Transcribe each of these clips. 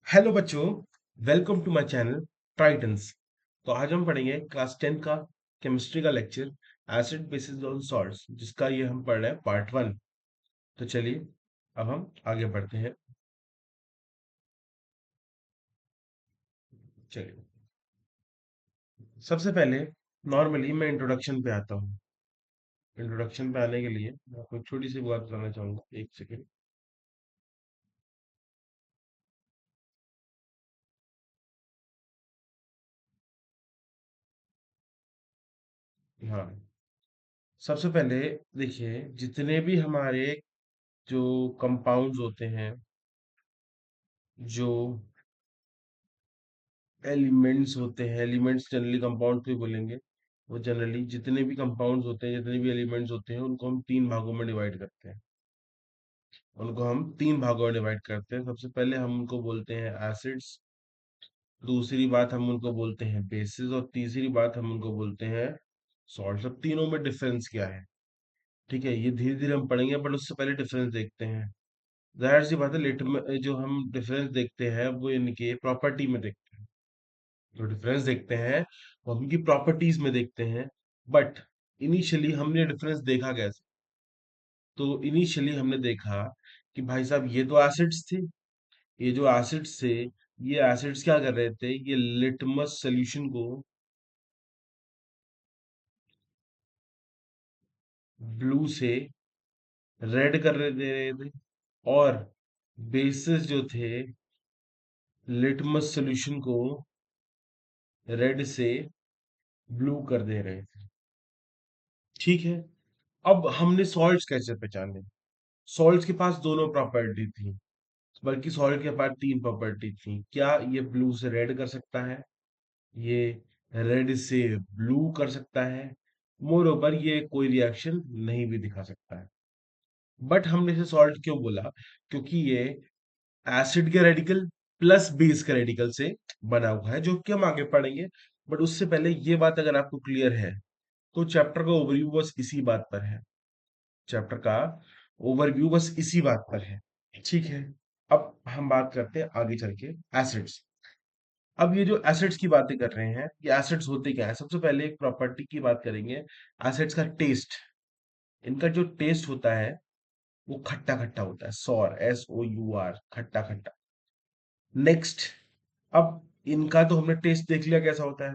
Hello बच्चों, welcome to my channel ट्राइटन्स। तो आज हम पढ़ेंगे क्लास 10 का केमिस्ट्री का lecture acid basis on salts, जिसका ये हम पढ़ रहे हैं पार्ट 1। तो चलिए अब हम आगे बढ़ते हैं। चलिए, सबसे पहले नॉर्मली मैं इंट्रोडक्शन पे आता हूँ। इंट्रोडक्शन पे आने के लिए मैं आपको एक छोटी सी बात बताना चाहूंगा। एक सेकेंड। हाँ, सबसे पहले देखिए, जितने भी हमारे जो कंपाउंड्स होते हैं, जो एलिमेंट्स होते हैं, एलिमेंट्स जनरली कंपाउंड को ही बोलेंगे। वो जनरली जितने भी कंपाउंड्स होते हैं, जितने भी एलिमेंट्स होते हैं, उनको हम तीन भागों में डिवाइड करते हैं। उनको हम तीन भागों में डिवाइड करते हैं। सबसे पहले हम उनको बोलते हैं एसिड्स, दूसरी बात हम उनको बोलते हैं बेसिस, और तीसरी बात हम उनको बोलते हैं सॉल्ट। सब तीनों में डिफरेंस क्या है, ठीक है, ये धीरे धीरे हम पढ़ेंगे, बट उससे पहले डिफरेंस देखते हैं। जाहिर सी बात है, लेटर में जो हम डिफरेंस देखते हैं वो इनके प्रॉपर्टी में देखते हैं। जो डिफरेंस देखते हैं वो हम उनकी प्रॉपर्टीज में देखते हैं। बट इनिशियली हमने डिफरेंस देखा कैसे? तो इनिशियली हमने देखा कि भाई साहब, ये तो एसिड्स थे। ये जो एसिड्स थे, ये एसिड्स क्या कर रहे थे? ये लिटमस सॉल्यूशन को ब्लू से रेड कर रहे दे रहे थे, और बेसिस जो थे लिटमस सॉल्यूशन को रेड से ब्लू कर दे रहे थे। ठीक है, अब हमने सॉल्ट्स कैसे पहचाने? सॉल्ट्स के पास दोनों प्रॉपर्टी थी, बल्कि सॉल्ट के पास तीन प्रॉपर्टी थी। क्या ये ब्लू से रेड कर सकता है, ये रेड से ब्लू कर सकता है, मोर ओवर ये कोई रिएक्शन नहीं भी दिखा सकता है। बट हमने इसे सॉल्ट क्यों बोला? क्योंकि ये एसिड के रेडिकल प्लस बेस के रेडिकल से बना हुआ है, जो कि हम आगे पढ़ेंगे। बट उससे पहले ये बात अगर आपको क्लियर है, तो चैप्टर का ओवरव्यू बस इसी बात पर है। चैप्टर का ओवरव्यू बस इसी बात पर है। ठीक है, अब हम बात करते हैं आगे चल के एसिड्स। अब ये जो एसिड्स की बातें कर रहे हैं, ये एसिड्स होते क्या है? सबसे पहले एक प्रॉपर्टी की बात करेंगे, एसिड्स का टेस्ट। इनका जो टेस्ट होता है वो खट्टा खट्टा होता है, सॉर, SOUR, खट्टा खट्टा। नेक्स्ट, अब इनका तो हमने टेस्ट देख लिया कैसा होता है।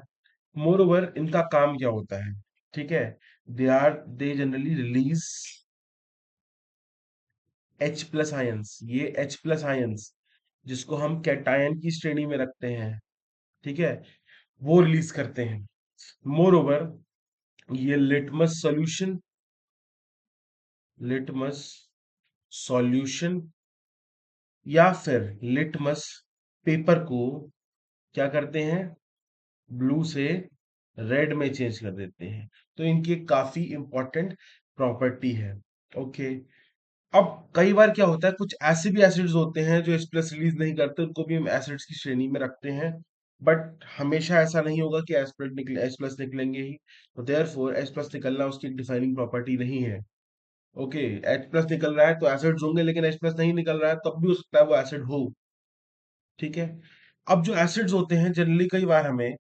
मोर ओवर इनका काम क्या होता है? ठीक है, they generally release H+ ions. ये H+ आयंस, जिसको हम कैटायन की श्रेणी में रखते हैं, ठीक है, वो रिलीज करते हैं। मोर ओवर ये लिटमस सॉल्यूशन या फिर लिटमस पेपर को क्या करते हैं? ब्लू से रेड में चेंज कर देते हैं। तो इनकी एक काफी इंपॉर्टेंट प्रॉपर्टी है। ओके, अब कई बार क्या होता है, कुछ ऐसे भी एसिड्स होते हैं जो H+ रिलीज नहीं करते, उनको भी हम एसिड्स की श्रेणी में रखते हैं। बट हमेशा ऐसा नहीं होगा कि H+ निकलेंगे ही। तो देयरफॉर H+ निकलना उसकी डिफाइनिंग प्रॉपर्टी नहीं है। ओके, H+ निकल रहा है तो एसिड्स होंगे, लेकिन H+ नहीं निकल रहा है तब भी हो सकता है वो एसिड हो। ठीक है, अब जो एसिड्स होते हैं जनरली कई बार हमें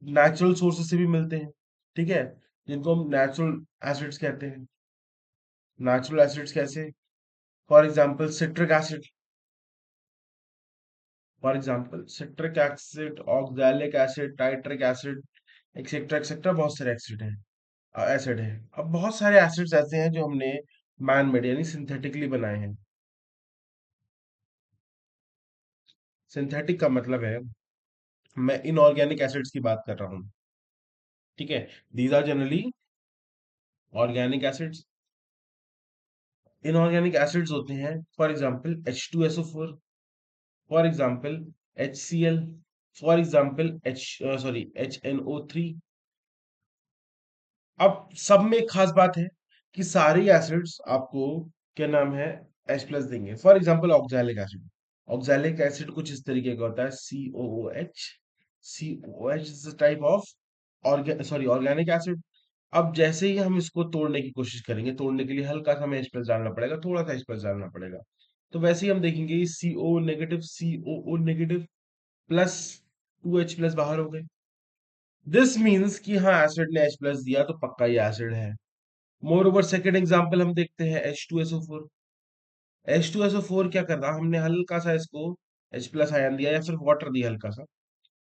नेचुरल सोर्सेस से भी मिलते हैं। ठीक है, जिनको हम नेचुरल एसिड्स कहते हैं। नेचुरल एसिड्स कैसे? For example citric acid, oxalic acid, tartaric acid, etcetera etcetera, बहुत सारे एसिड हैं, एसिड है। अब बहुत सारे एसिड्स ऐसे हैं जो हमने मैन मेड यानी सिंथेटिकली बनाए हैं। सिंथेटिक का मतलब है, मैं इनऑर्गेनिक एसिड्स की बात कर रहा हूँ। ठीक है, these are generally organic acids. Inorganic acids होते हैं for example H2SO4, for example HCl, for example HNO3। अब सब में एक खास बात है कि सारे एसिड्स आपको क्या नाम है, H+ देंगे। For example oxalic acid, oxalic acid कुछ इस तरीके का होता है, COOH। COOH is type of organic acid. अब जैसे ही हम इसको तोड़ने की कोशिश करेंगे, तोड़ने के लिए हल्का सा हमें H+ डालना पड़ेगा, थोड़ा सा H+ डालना पड़ेगा। तो वैसे ही हम देखेंगे CO negative, COO negative plus 2H plus बाहर हो गए। दिस मीन्स कि हाँ एसिड ने H प्लस दिया तो पक्का ही एसिड है। मोर ओवर सेकेंड एग्जाम्पल हम देखते हैं H2SO4। H2SO4 क्या कर रहा, हमने हल्का सा इसको H प्लस आयन दिया या फिर वाटर दिया, हल्का सा,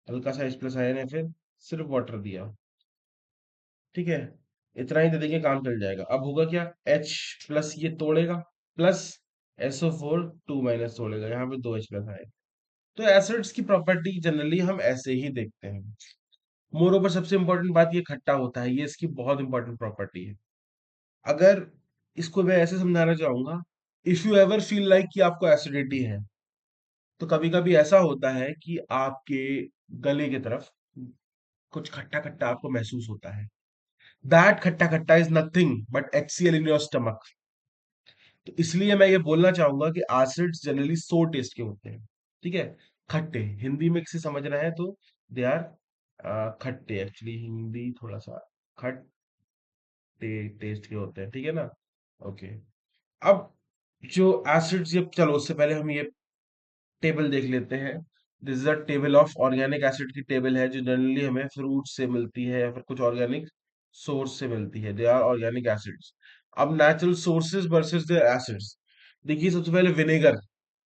हल्का सा H प्लस आयन या फिर सिर्फ वाटर दिया, ठीक है, इतना ही दे देंगे काम चल जाएगा। अब होगा क्या, H प्लस ये तोड़ेगा, प्लस SO4 2 माइनस तोड़ेगा, यहाँ पे 2H प्लस आएगा। तो एसिड्स की प्रॉपर्टी जनरली हम ऐसे ही देखते हैं। मोर ओवर सबसे इंपॉर्टेंट बात ये खट्टा होता है, ये इसकी बहुत इंपॉर्टेंट प्रॉपर्टी है। अगर इसको मैं ऐसे समझाना चाहूंगा, if you ever feel like कि आपको एसिडिटी है, तो कभी कभी ऐसा होता है कि आपके गले की तरफ कुछ खट्टा खट्टा आपको महसूस होता है। दैट खट्टा खट्टा is nothing but HCl in your stomach. तो इसलिए मैं ये बोलना चाहूंगा कि एसिड्स जनरली सो टेस्ट के होते हैं, ठीक है, खट्टे, हिंदी में किसी समझना है तो दे आर खट्टे, एक्चुअली हिंदी थोड़ा सा खट्टे टेस्ट के होते हैं, ठीक है ना। ओके, अब जो एसिड्स, ये चलो उससे पहले हम ये टेबल देख लेते हैं। This is a table of organic acid की टेबल है, जो जनरली हमें फ्रूट से मिलती है या फिर कुछ ऑर्गेनिक सोर्स से मिलती है, दे आर ऑर्गेनिक एसिड्स। अब natural sources versus their acids, देखिए सबसे पहले विनेगर।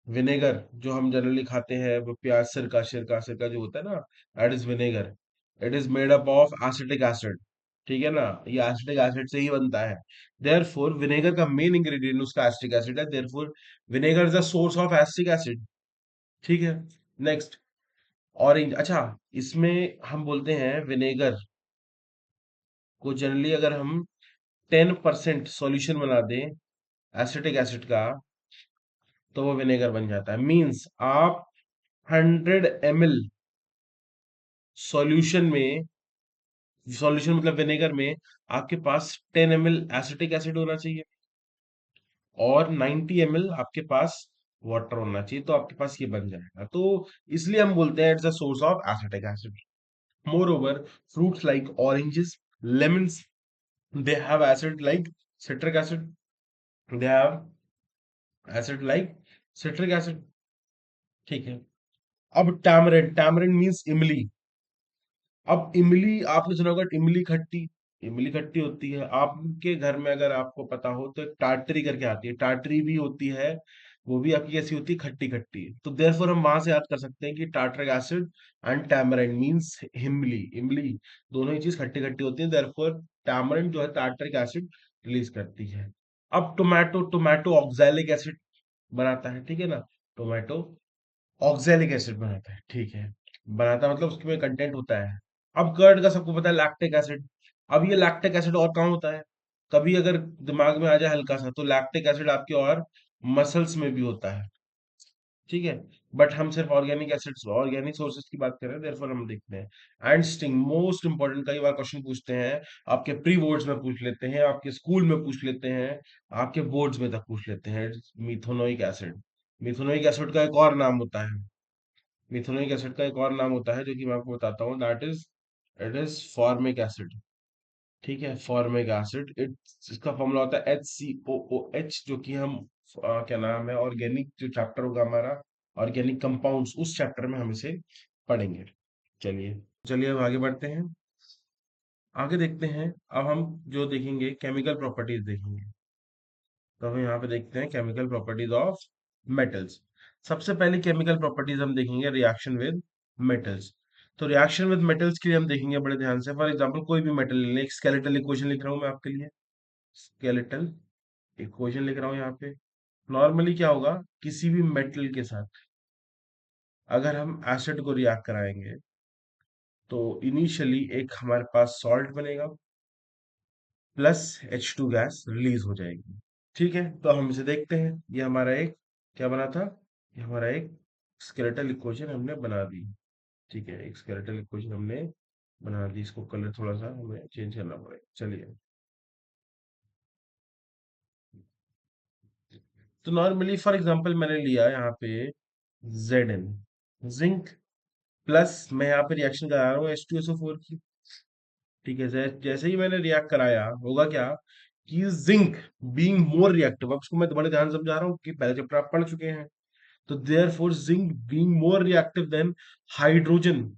विनेगर जो हम जनरली खाते हैं, वो प्याज, सिरका, सिरका सिरका जो होता है ना, that is vinegar. It is made up of acetic acid, ठीक है ना, ये एसिटिक एसिड से ही बनता है। देयरफॉर विनेगर का मेन इंग्रेडिएंट उसका एसिटिक एसिड है, therefore vinegar is the source of acetic acid, ठीक है। नेक्स्ट, ऑरेंज, अच्छा, इसमें हम बोलते हैं विनेगर को जनरली अगर हम 10% सॉल्यूशन बना दें एसिटिक एसिड का, तो वो विनेगर बन जाता है। मींस आप 100 ml सॉल्यूशन में, सॉल्यूशन मतलब विनेगर में, आपके पास 10 ml एसिटिक एसिड होना चाहिए और 90 ml आपके पास वाटर होना चाहिए, तो आपके पास ये बन जाएगा। तो इसलिए हम बोलते हैं it's a source of acetic acid. Moreover, fruits like oranges, lemons, they have acid like citric acid. They have acid like citric acid. ठीक है। अब टैमरिंड, टैमरिंड मींस इमली। अब इमली आपने सुना होगा, इमली खट्टी, इमली खट्टी होती है। आपके घर में अगर आपको पता हो तो एक टाटरी करके आती है, टाटरी भी होती है, वो भी आपकी कैसी होती है, खट्टी खट्टी। तो देयरफॉर हम वहां से याद कर सकते हैं कि tartaric acid and tamarind means इमली, इमली, दोनों ही चीज खट्टी खट्टी होती है, देयरफॉर टैमरिंड जो है टार्टरिक एसिड रिलीज करती है। अब टोमेटो, टोमेटो ऑक्सैलिक एसिड बनाता है, ठीक है ना, टोमेटो ऑक्सैलिक एसिड बनाता है, ठीक है, बनाता मतलब उसके में कंटेंट होता है। अब कर्ड का सबको पता है लैक्टिक एसिड। अब ये लैक्टिक एसिड और कहाँ होता है, कभी अगर दिमाग में आ जाए हल्का सा, तो लैक्टिक एसिड आपके और मसल्स में भी होता है, ठीक है। बट हम सिर्फ ऑर्गेनिक एसिड्स, ऑर्गेनिक सोर्सेज की बात कर रहे हैं, देयरफॉर हम देखते हैं। एंड स्टिंग मोस्ट इंपॉर्टेंट, कई बार क्वेश्चन पूछते हैं, आपके प्री बोर्ड्स में पूछ लेते हैं, आपके स्कूल में पूछ लेते हैं, आपके बोर्ड्स में तक पूछ लेते हैं, मिथेनोइक एसिड। मिथेनोइक एसिड का एक और नाम होता है, मिथेनोइक एसिड का एक और नाम होता है जो कि मैं आपको बताता हूँ, that is, it is formic acid, ठीक है, फॉर्मिक एसिड। इट, इसका फॉर्मूला होता है HCOOH, जो कि हम क्या नाम है, ऑर्गेनिक जो चैप्टर होगा हमारा, ऑर्गेनिक कंपाउंड्स, उस चैप्टर में हम इसे पढ़ेंगे। चलिए, चलिए अब आगे बढ़ते हैं। आगे देखते हैं, अब हम जो देखेंगे केमिकल प्रॉपर्टीज देखेंगे। तो हम यहाँ पे देखते हैं केमिकल प्रॉपर्टीज ऑफ मेटल्स। सबसे पहली केमिकल प्रॉपर्टीज हम देखेंगे रिएक्शन विद मेटल्स। तो रिएक्शन विद मेटल्स के लिए हम देखेंगे बड़े ध्यान से। फॉर एग्जांपल कोई भी मेटल ले लें, एक स्केलेटल इक्वेशन लिख रहा हूं मैं आपके लिए, स्केलेटल इक्वेशन लिख रहा हूं यहाँ पे। नॉर्मली क्या होगा, किसी भी मेटल के साथ अगर हम एसिड को रिएक्ट कराएंगे, तो इनिशियली एक हमारे पास सॉल्ट बनेगा, प्लस H2 गैस रिलीज हो जाएगी, ठीक है। तो हम इसे देखते हैं, ये हमारा एक क्या बना था, ये हमारा एक स्केलेटल इक्वेशन हमने बना दी, ठीक है, एक स्केलेटल इक्वेशन हमने बना दी। इसको कलर थोड़ा सा हमें चेंज करना पड़ेगा, चलिए। तो नॉर्मली फॉर एग्जांपल मैंने लिया यहाँ पे Zn, जिंक, प्लस मैं यहाँ पे रिएक्शन करा रहा हूँ H2SO4 की, ठीक है। जैसे ही मैंने रिएक्ट कराया, होगा क्या कि जिंक बीइंग मोर रिएक्टिव, अब इसको मैं बड़े ध्यान से समझा रहा हूँ कि पहले चैप्टर आप पढ़ चुके हैं। तो therefore zinc being more reactive than hydrogen,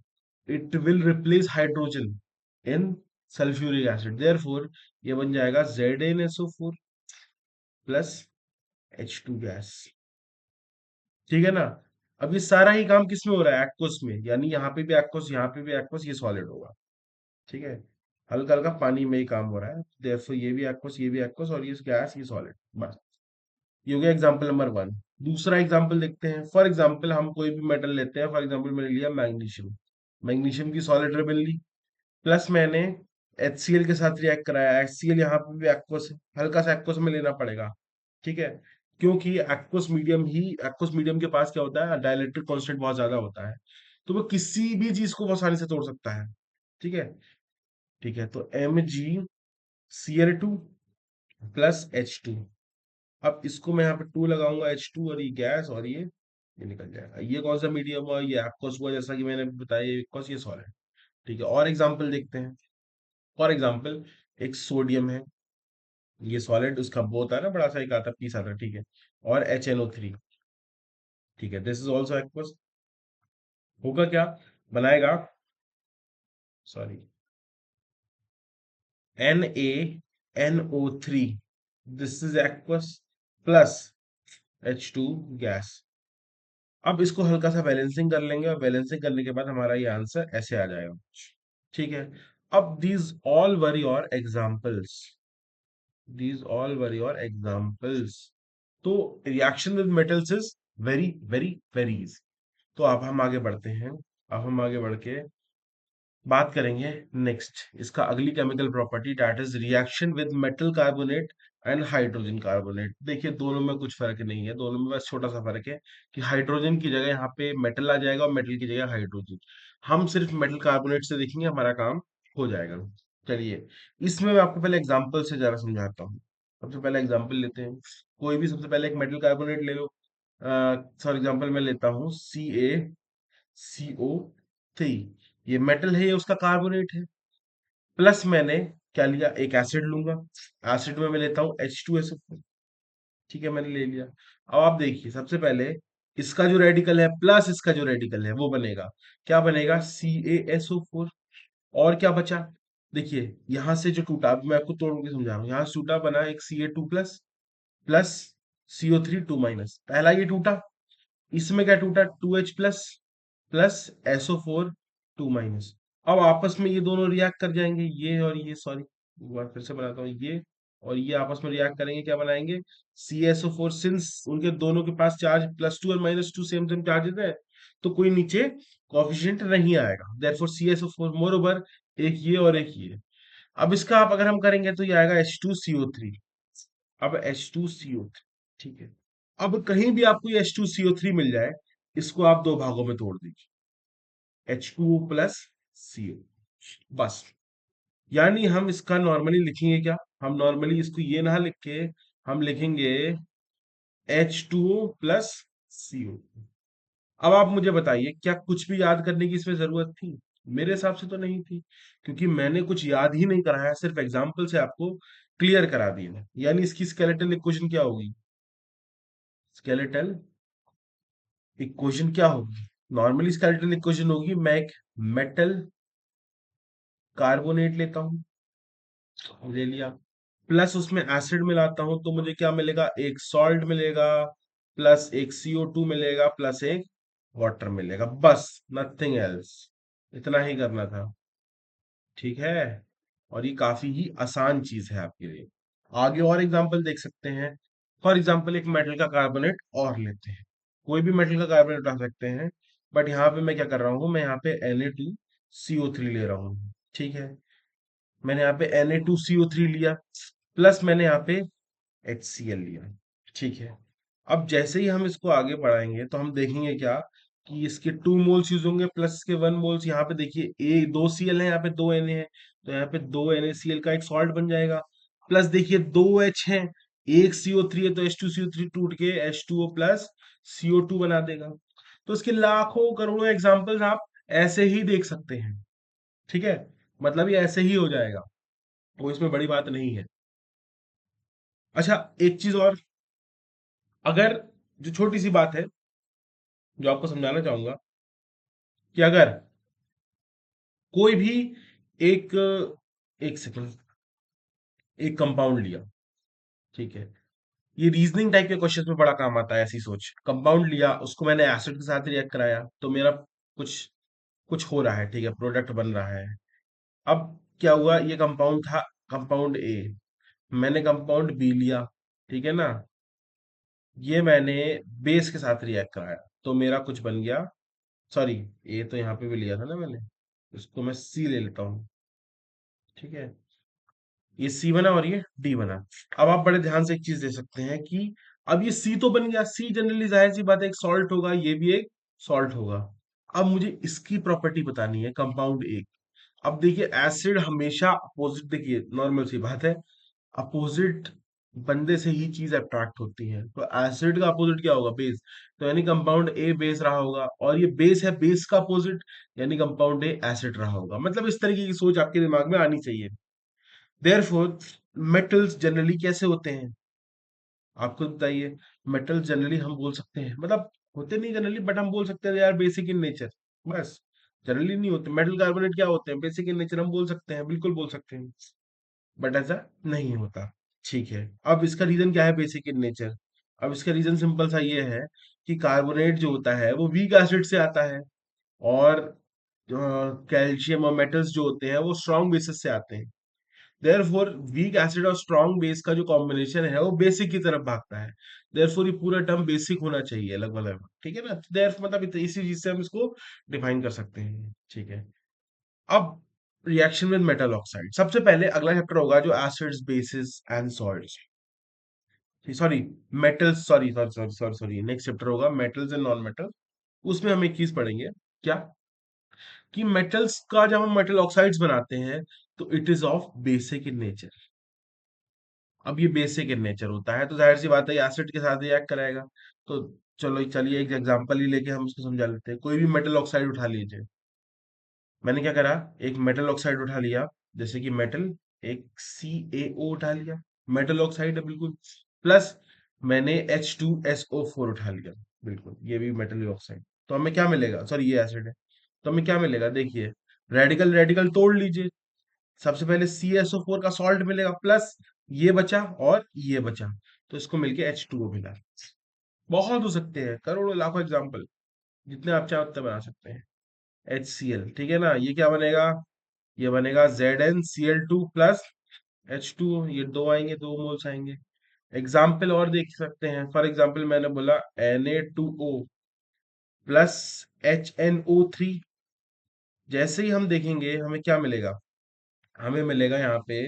it will replace hydrogen in sulphuric acid, therefore ये बन जाएगा ZnSO4 प्लस H2 गैस। ठीक है ना। अब ये सारा ही काम किस में हो रहा है, एक्वस में, यानी यहाँ पे भी एक्वस, यहाँ पे भी एक्वस, ये सॉलिड होगा। ठीक है, हल्का हल्का पानी में ही काम हो रहा है, देयरफॉर ये भी एक्वस, ये भी एक्वस, और ये गैस, ये सॉलिड, बस। ये हो गया एग्जाम्पल नंबर 1। दूसरा एग्जाम्पल देखते हैं। फॉर एग्जाम्पल हम कोई भी मेटल लेते हैं, फॉर एग्जाम्पल मैंने लिया मैग्नीशियम। मैग्नीशियम की सॉलिड रे मिल ली, प्लस मैंने HCl के साथ रिएक्ट कराया। HCl यहाँ पे भी एक्वस है, हल्का सा एक्वस में लेना पड़ेगा। ठीक है, क्योंकि एक्वस मीडियम के पास क्या होता है, डाइलेक्ट्रिक कांस्टेंट बहुत ज्यादा होता है, तो वो किसी भी चीज को बहुत आसानी से तोड़ सकता है। ठीक है। ठीक है, तो MgCl2 प्लस H2। अब इसको मैं यहाँ पे 2 लगाऊंगा, H2, और ये गैस, और ये निकल जाएगा। ये कौन सा मीडियम हुआ, ये एक्वस हुआ, जैसा कि मैंने बताया, ये एक्वस, ये सॉलिड। ठीक है, और एग्जांपल देखते हैं। फॉर एग्जांपल एक सोडियम है, ये सॉलिड, उसका वो होता है ना, बड़ा सा एक आता है, पीस आता है। ठीक है, और HNO3। ठीक है, दिस इज ऑल्सो एक्वस। होगा क्या, बनाएगा, sorry, NaNO3, this is aqueous, plus H2 gas. अब इसको हल्का सा बैलेंसिंग कर लेंगे, और बैलेंसिंग करने के बाद हमारा ये आंसर ऐसे आ जाएगा। ठीक है, अब these all were your examples। तो reaction with metals is very very very easy. तो अब हम आगे बढ़ते हैं। अब हम आगे बढ़ के बात करेंगे नेक्स्ट, इसका अगली chemical property, that is reaction with metal carbonate and hydrogen carbonate. देखिए दोनों में कुछ फर्क नहीं है, दोनों में बस छोटा सा फर्क है कि हाइड्रोजन की जगह यहाँ पे मेटल आ जाएगा, और मेटल की जगह हाइड्रोजन। हम सिर्फ मेटल कार्बोनेट से देखेंगे, हमारा काम हो जाएगा। चलिए, इसमें मैं आपको पहले एग्जाम्पल से जरा समझाता हूँ। सबसे पहले एग्जाम्पल लेते हैं, कोई भी सबसे पहले एक मेटल कार्बोनेट ले लो। फॉर एग्जाम्पल मैं लेता हूँ CaCO3। ये मेटल है, ये उसका कार्बोनेट है। प्लस मैंने क्या लिया, एक एसिड लूंगा। एसिड में मैं लेता हूँ H2SO4। ठीक है, मैंने ले लिया। अब आप देखिए, सबसे पहले इसका जो रेडिकल है प्लस इसका जो रेडिकल है वो बनेगा, क्या बनेगा, CaSO4। और क्या बचा, देखिए यहां से जो टूटा, अब मैं आपको तोड़ के समझा रहा हूँ, यहां से टूटा, बना एक Ca2 plus, plus CO3 2 minus. पहला ये टूटा, इसमें क्या टूटा, 2H plus, plus SO4 2 minus. अब आपस में ये दोनों रिएक्ट कर जाएंगे, ये और ये, सॉरी एक बार फिर से बनाता हूँ, ये और ये आपस में रिएक्ट करेंगे, क्या बनाएंगे, CSO4। सिंस उनके दोनों के पास चार्ज +2 और -2 सेम सेम चार्जेस है, तो कोई नीचे कोफिशिएंट नहीं आएगा, देयरफॉर CSO4 मोर ओवर, एक ये और एक ये। अब इसका आप अगर हम करेंगे तो ये आएगा H2CO3। अब H2CO3, ठीक है। अब कहीं भी आपको ये H2CO3 मिल जाए, इसको आप दो भागों में तोड़ दीजिए, H2O प्लस CO, बस। यानी हम इसका नॉर्मली लिखेंगे क्या, हम नॉर्मली इसको ये ना लिख के हम लिखेंगे H2O प्लस CO। अब आप मुझे बताइए, क्या कुछ भी याद करने की इसमें जरूरत थी, मेरे हिसाब से तो नहीं थी, क्योंकि मैंने कुछ याद ही नहीं कराया, सिर्फ एग्जाम्पल से आपको क्लियर करा दिया। यानी इसकी स्केलेटल इक्वेशन क्या होगी, स्केलेटल इक्वेशन क्या होगी, नॉर्मली स्केलेटल इक्वेशन होगी, मैं एक मेटल कार्बोनेट लेता हूं, ले लिया, प्लस उसमें एसिड मिलाता हूं, तो मुझे क्या मिलेगा, एक सॉल्ट मिलेगा, प्लस एक CO2 मिलेगा, प्लस एक वाटर मिलेगा, बस, नथिंग एल्स। इतना ही करना था। ठीक है, और ये काफी ही आसान चीज है आपके लिए। आगे और एग्जांपल देख सकते हैं। फॉर एग्जांपल एक मेटल का कार्बोनेट और लेते हैं, कोई भी मेटल का कार्बोनेट उठा सकते हैं, बट यहाँ पे मैं क्या कर रहा हूँ, मैं यहाँ पे Na2CO3 ले रहा हूँ। ठीक है, मैंने यहाँ पे Na2CO3 लिया, प्लस मैंने यहाँ पे HCl लिया। ठीक है, अब जैसे ही हम इसको आगे बढ़ाएंगे तो हम देखेंगे क्या, कि इसके 2 मोल्स यूज होंगे, प्लस इसके 1 मोल्स। यहाँ पे देखिए, ए 2Cl है, यहाँ पे 2Na है, तो यहाँ पे 2NaCl का एक सॉल्ट बन जाएगा। प्लस देखिए 2H है, एक CO3 है, तो H2CO3 टूट के H2O प्लस CO2 बना देगा। तो इसके लाखों करोड़ों एग्जाम्पल्स आप ऐसे ही देख सकते हैं। ठीक है, मतलब ये ऐसे ही हो जाएगा, वो इसमें बड़ी बात नहीं है। अच्छा, एक चीज और, अगर जो छोटी सी बात है जो आपको समझाना चाहूंगा, कि अगर कोई भी एक एक सेकंड, एक कंपाउंड लिया, ठीक है, ये रीजनिंग टाइप के क्वेश्चन में बड़ा काम आता है। ऐसी सोच, कंपाउंड लिया, उसको मैंने एसिड के साथ रिएक्ट कराया, तो मेरा कुछ कुछ हो रहा है, ठीक है, प्रोडक्ट बन रहा है। अब क्या हुआ, ये कंपाउंड था, कंपाउंड ए, मैंने कंपाउंड बी लिया, ठीक है ना, ये मैंने बेस के साथ रिएक्ट कराया, तो मेरा कुछ बन गया। सॉरी, ए तो यहाँ पे भी लिया था ना मैंने, इसको मैं सी ले लेता हूँ, ठीक है, ये सी बना और ये डी बना। अब आप बड़े ध्यान से एक चीज दे सकते हैं कि अब ये सी तो बन गया, सी जनरली जाहिर सी बात है एक सॉल्ट होगा, ये भी एक सॉल्ट होगा। अब मुझे इसकी प्रॉपर्टी बतानी है, कंपाउंड एक। अब देखिए, एसिड हमेशा अपोजिट, देखिए नॉर्मल सी बात है, अपोजिट बंदे से ही चीज अट्रैक्ट होती है, तो एसिड का अपोजिट क्या होगा, बेस। तो यानी कंपाउंड ए बेस रहा होगा, और ये बेस है, बेस का अपोजिट, यानी कंपाउंड ए एसिड रहा होगा। मतलब इस तरीके की सोच आपके दिमाग में आनी चाहिए। देयरफॉर मेटल्स जनरली कैसे होते हैं, आपको बताइए। मेटल्स जनरली हम बोल सकते हैं, मतलब होते नहीं जनरली, बट हम बोल सकते हैं यार बेसिक इन नेचर, बस। जनरली नहीं होते। मेटल कार्बोनेट क्या होते हैं, बेसिक इन नेचर, हम बोल सकते हैं, बिल्कुल बोल सकते हैं, बट ऐसा नहीं होता। ठीक है, अब इसका रीजन क्या है, बेसिक इन नेचर। अब इसका रीजन सिंपल सा ये है कि कार्बोनेट जो होता है वो वीक एसिड से आता है, और कैल्शियम और मेटल्स जो होते हैं वो स्ट्रॉन्ग बेसिस से आते हैं। देयरफॉर वीक एसिड और स्ट्रॉन्ग बेस का जो कॉम्बिनेशन है वो बेसिक की तरफ भागता है। देयरफॉर ये पूरा टर्म बेसिक होना चाहिए लगभग लगभग, ठीक है ना। देयरफॉर मतलब इसी चीज से हम इसको डिफाइन कर सकते हैं, ठीक है। अब रिएक्शन विद मेटल ऑक्साइड, सबसे पहले अगला चैप्टर होगा जो acids bases and salts, sorry, metals, sorry sorry sorry sorry sorry, next chapter होगा मेटल्स एंड नॉन मेटल। उसमें हम एक चीज पढ़ेंगे, क्या, कि मेटल्स का जब हम मेटल ऑक्साइड्स बनाते हैं तो it is of basic in nature. अब ये बेसिक इन नेचर होता है, तो जाहिर सी बात है एसिड के साथ रिएक्ट कराएगा। तो चलो चलिए एक एग्जांपल ही लेके हम इसको समझा लेते हैं। कोई भी मेटल ऑक्साइड उठा लीजिए, मैंने क्या करा, एक मेटल ऑक्साइड उठा लिया, जैसे कि मेटल, एक CaO उठा लिया, मेटल ऑक्साइड है बिल्कुल, प्लस मैंने H2SO4 उठा लिया, बिल्कुल ये भी मेटल ऑक्साइड। तो हमें क्या मिलेगा, सॉरी ये एसिड है, तो हमें क्या मिलेगा, देखिए, रेडिकल रेडिकल तोड़ लीजिए, सबसे पहले CSO4 का सॉल्ट मिलेगा, प्लस ये बचा और ये बचा, तो इसको मिलके H2O मिला। बहुत हो सकते हैं, करोड़ों लाखों एग्जाम्पल, जितने आप चाहो उतने बना सकते हैं। HCl, ठीक है ना, ये क्या बनेगा, ये बनेगा ZnCl2 प्लस H2O, ये दो आएंगे, 2 मोल्स आएंगे। एग्जाम्पल और देख सकते हैं, फॉर एग्जाम्पल मैंने बोला Na2O प्लस HNO3, जैसे ही हम देखेंगे हमें क्या मिलेगा, हमें मिलेगा यहाँ पे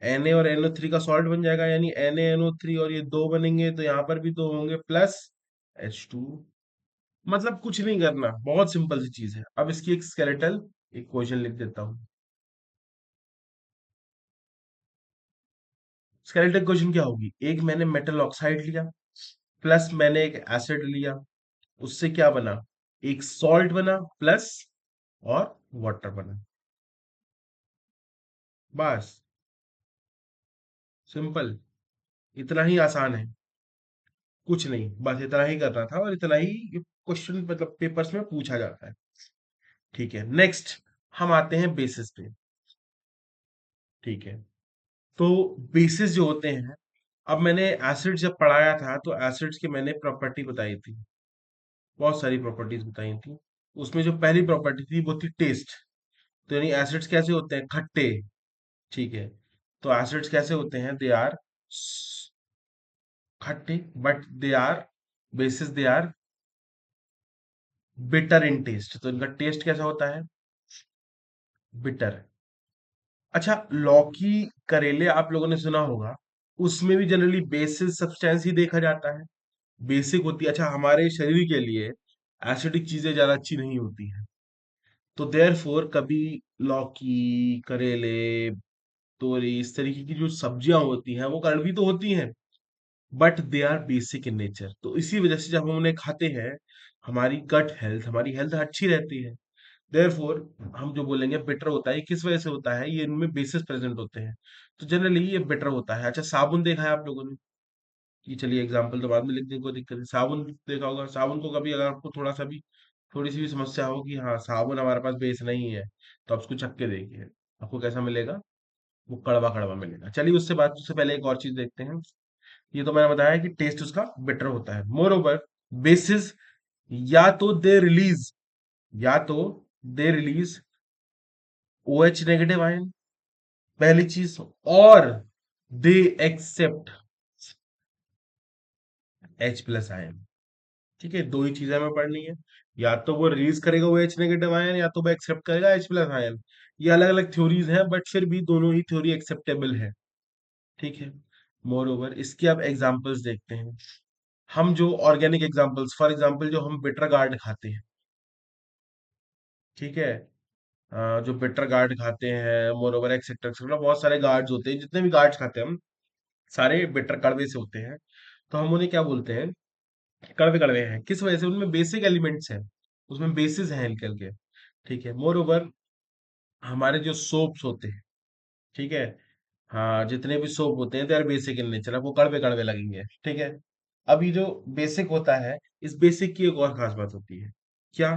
Na और NO3 का सॉल्ट बन जाएगा, यानी NaNO3, और ये दो बनेंगे तो यहाँ पर भी दो होंगे, प्लस H2। मतलब कुछ नहीं करना, बहुत सिंपल सी चीज है। अब इसकी एक स्केलेटल इक्वेशन लिख देता हूँ। स्केलेटल इक्वेशन क्या होगी, एक मैंने मेटल ऑक्साइड लिया, प्लस मैंने एक एसिड लिया, उससे क्या बना, एक सॉल्ट बना, प्लस और वाटर बना, बस, सिंपल, इतना ही आसान है, कुछ नहीं, बस इतना ही करना था, और इतना ही क्वेश्चन मतलब पेपर्स में पूछा जाता है। ठीक है, नेक्स्ट हम आते हैं बेसिस पे, ठीक है। तो बेसिस जो होते हैं, अब मैंने एसिड जब पढ़ाया था तो एसिड्स की मैंने प्रॉपर्टी बताई थी, बहुत सारी प्रॉपर्टीज बताई थी। उसमें जो पहली प्रॉपर्टी थी वो थी टेस्ट। तो यानी एसिड्स कैसे होते हैं, खट्टे, ठीक है। तो एसिड्स कैसे होते हैं, दे आर खट्टे, but they are bases, they are bitter in taste. तो इनका टेस्ट कैसा होता है, बिटर। अच्छा, लौकी, करेले आप लोगों ने सुना होगा, उसमें भी जनरली बेसिस सब्सटेंस ही देखा जाता है, बेसिक होती है। अच्छा, हमारे शरीर के लिए एसिडिक चीजें ज्यादा अच्छी नहीं होती हैं, तो देयर फोर कभी लौकी, करेले, तोरी, इस तरीके की जो सब्जियां होती हैं वो कड़वी तो होती हैं, but they are basic in nature. तो इसी वजह से जब हम उन्हें खाते हैं, हमारी गट हेल्थ, हमारी हेल्थ अच्छी रहती है। देयरफॉर हम जो बोलेंगे बेटर होता है, ये किस वजह से होता है, ये इनमें बेसिस प्रेजेंट होते हैं, तो जनरली ये बेटर होता है। अच्छा, साबुन देखा है आप लोगों ने, कि चलिए एग्जाम्पल तो बाद में लिख दें, कोई दिक्कत नहीं। साबुन देखा होगा, साबुन को कभी अगर आपको थोड़ा सा भी थोड़ी सी भी समस्या हो कि हाँ साबुन हमारे पास बेस नहीं है, तो आप उसको चख के देखिए, आपको कैसा मिलेगा, वो कड़वा कड़वा मिलेगा। चलिए उससे पहले एक और चीज देखते हैं। ये तो मैंने बताया कि टेस्ट उसका बेटर होता है। मोर ओवर बेसिस, या तो दे रिलीज या तो they release O H negative ion, पहली चीज, और they accept H plus ion. ठीक है, दो ही चीजें हमें पढ़नी है। या तो वो रिलीज करेगा वो एच नेगेटिव आयन, या तो वो एक्सेप्ट करेगा एच प्लस आयन। ये अलग अलग थ्योरीज हैं, बट फिर भी दोनों ही थ्योरी एक्सेप्टेबल है। ठीक है। मोर ओवर इसके अब एग्जाम्पल्स देखते हैं। हम जो ऑर्गेनिक एग्जाम्पल्स, फॉर एग्जाम्पल जो हम बिटर गार्ड खाते हैं, ठीक है, जो बिटर गार्ड खाते हैं, मोर ओवर एक्सेट्रा एक्सेट्रा, बहुत सारे गार्ड्स होते हैं, जितने भी गार्ड्स खाते हैं हम, सारे बिटर कड़वे से होते हैं। तो हम उन्हें क्या बोलते हैं, कड़वे कड़वे हैं। किस वजह से? उनमें बेसिक एलिमेंट्स हैं, उसमें बेसिस हैं निकल के। ठीक है। मोर ओवर हमारे जो सोप्स होते हैं, ठीक है, हाँ जितने भी सोप होते हैं they are basic in nature, आपको कड़वे कड़वे लगेंगे। ठीक है। अब ये जो बेसिक होता है, इस बेसिक की एक और खास बात होती है, क्या,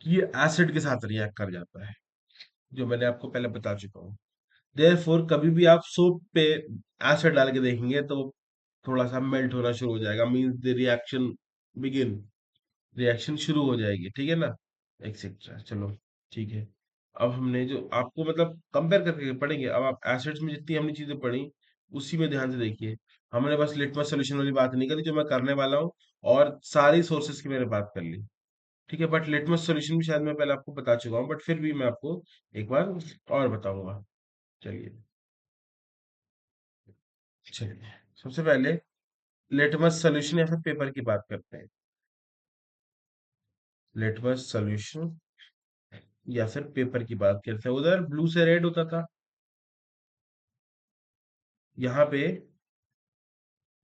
कि ये एसिड के साथ रिएक्ट कर जाता है, जो मैंने आपको पहले बता चुका हूँ। देयरफॉर कभी भी आप सोप पे एसिड डाल के देखेंगे तो थोड़ा सा मेल्ट होना शुरू हो जाएगा, means the reaction begin, reaction शुरू हो जाएगी। ठीक है ना, एक्सेट्रा। चलो ठीक है। अब हमने जो आपको मतलब कंपेयर करके पढ़ेंगे, अब आप एसिड्स में जितनी हमने चीजें पढ़ी उसी में ध्यान से देखिए। हमने बस लिटमस सोल्यूशन वाली बात नहीं करी जो मैं करने वाला हूँ, और सारी सोर्सेस की मैंने बात कर ली। ठीक है, बट लिटमस सोल्यूशन भी शायद मैं पहले आपको बता चुका हूँ, बट फिर भी मैं आपको एक बार और बताऊंगा। चलिए, चलिए सबसे पहले लिटमस सोल्यूशन या फिर पेपर की बात करते हैं। लिटमस सोल्यूशन या फिर पेपर की बात करते हैं। उधर ब्लू से रेड होता था, यहाँ पे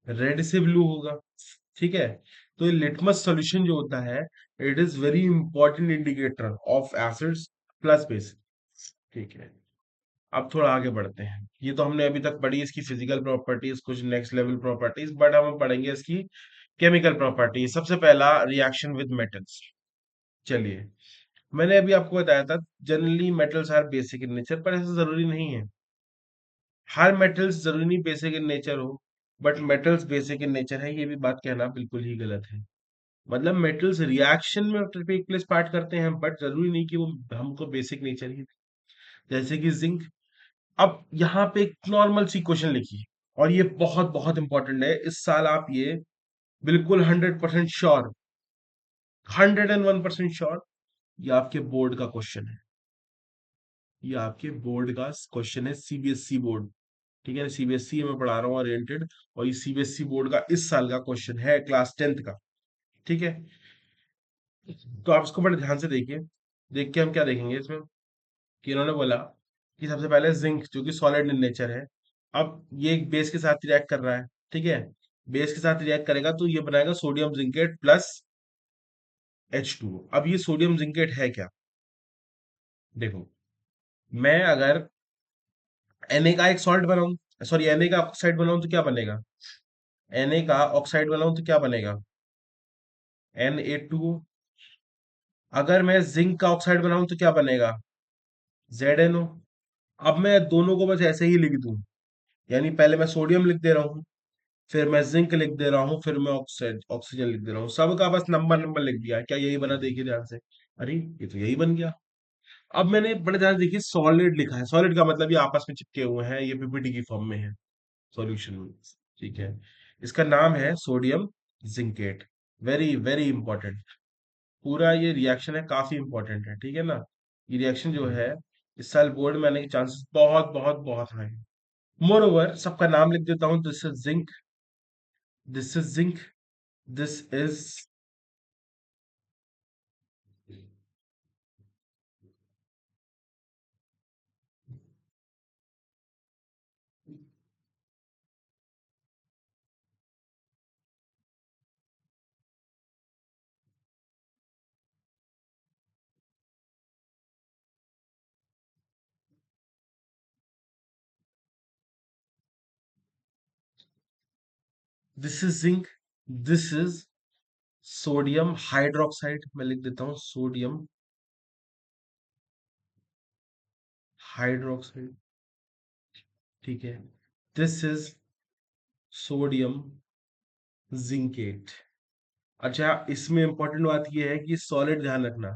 रेड से ब्लू होगा। ठीक है। तो ये लिटमस सॉल्यूशन जो होता है, it is very important indicator of acids plus base. ठीक है। अब थोड़ा आगे बढ़ते हैं। ये तो हमने अभी तक पढ़ी इसकी फिजिकल प्रॉपर्टीज, कुछ नेक्स्ट लेवल प्रॉपर्टीज, बट हम पढ़ेंगे इसकी केमिकल प्रॉपर्टीज। सबसे पहला, रिएक्शन विद मेटल्स। चलिए, मैंने अभी आपको बताया था generally metals are basic in nature, पर ऐसा जरूरी नहीं है। हर मेटल्स जरूरी नहीं बेसिक इन नेचर हो, but metals basic in nature है, ये भी बात कहना बिल्कुल ही गलत है। मतलब मेटल्स रिएक्शन में एक प्लेस पार्ट करते हैं, बट जरूरी नहीं कि वो हमको बेसिक नेचर ही। जैसे कि जिंक। अब यहाँ पे एक नॉर्मल सी क्वेश्चन लिखिए, और ये बहुत बहुत इंपॉर्टेंट है, इस साल आप ये बिल्कुल 100% श्योर, 101% श्योर, ये आपके बोर्ड का क्वेश्चन है। ये आपके बोर्ड का क्वेश्चन है, सीबीएसई बोर्ड। ठीक है, सीबीएसई में पढ़ा रहा हूँ ओरिएंटेड, और ये सीबीएसई बोर्ड का इस साल का क्वेश्चन है, क्लास 10th का। ठीक है। तो आप इसको बड़े ध्यान से देखिए। देख के हम क्या देखेंगे इसमें, कि इन्होंने बोला कि सबसे पहले जिंक जो कि सॉलिड इन नेचर है, अब ये एक बेस के साथ रिएक्ट कर रहा है। ठीक है, बेस के साथ रिएक्ट करेगा तो ये बनाएगा सोडियम जिंकेट प्लस H2O। अब ये सोडियम जिंकेट है क्या, देखो, मैं अगर Na का एक सॉल्ट बनाऊं, सॉरी Na का ऑक्साइड बनाऊं तो क्या बनेगा, Na का ऑक्साइड बनाऊं तो क्या बनेगा, Na2O। अगर मैं जिंक का ऑक्साइड बनाऊं तो क्या बनेगा, ZnO। अब मैं दोनों को बस ऐसे ही लिख दूं, यानी पहले मैं सोडियम लिख दे रहा हूँ, फिर मैं जिंक लिख दे रहा हूँ, फिर मैं ऑक्सीजन लिख दे रहा हूँ, सबका बस नंबर नंबर लिख दिया। क्या यही बना, देखिए ध्यान से, अरे ये तो यही बन गया। अब मैंने बड़े ध्यान से देखिए, सॉलिड लिखा है, सॉलिड का मतलब ये आपस में चिपके हुए हैं, ये पीपीटी की फॉर्म में है सॉल्यूशन में। ठीक है, इसका नाम है sodium zincate. Very very important, पूरा ये रिएक्शन है, काफी इंपॉर्टेंट है। ठीक है ना, ये रिएक्शन जो है इस साल बोर्ड में आने के चांसेस बहुत बहुत बहुत हाई है। मोर ओवर सबका नाम लिख देता हूँ, this is zinc, this is zinc, this is, this is zinc, this is sodium hydroxide, मैं लिख देता हूं सोडियम हाइड्रोक्साइड, ठीक है। This is sodium zincate. अच्छा, इसमें इंपॉर्टेंट बात यह है कि सॉलिड ध्यान रखना,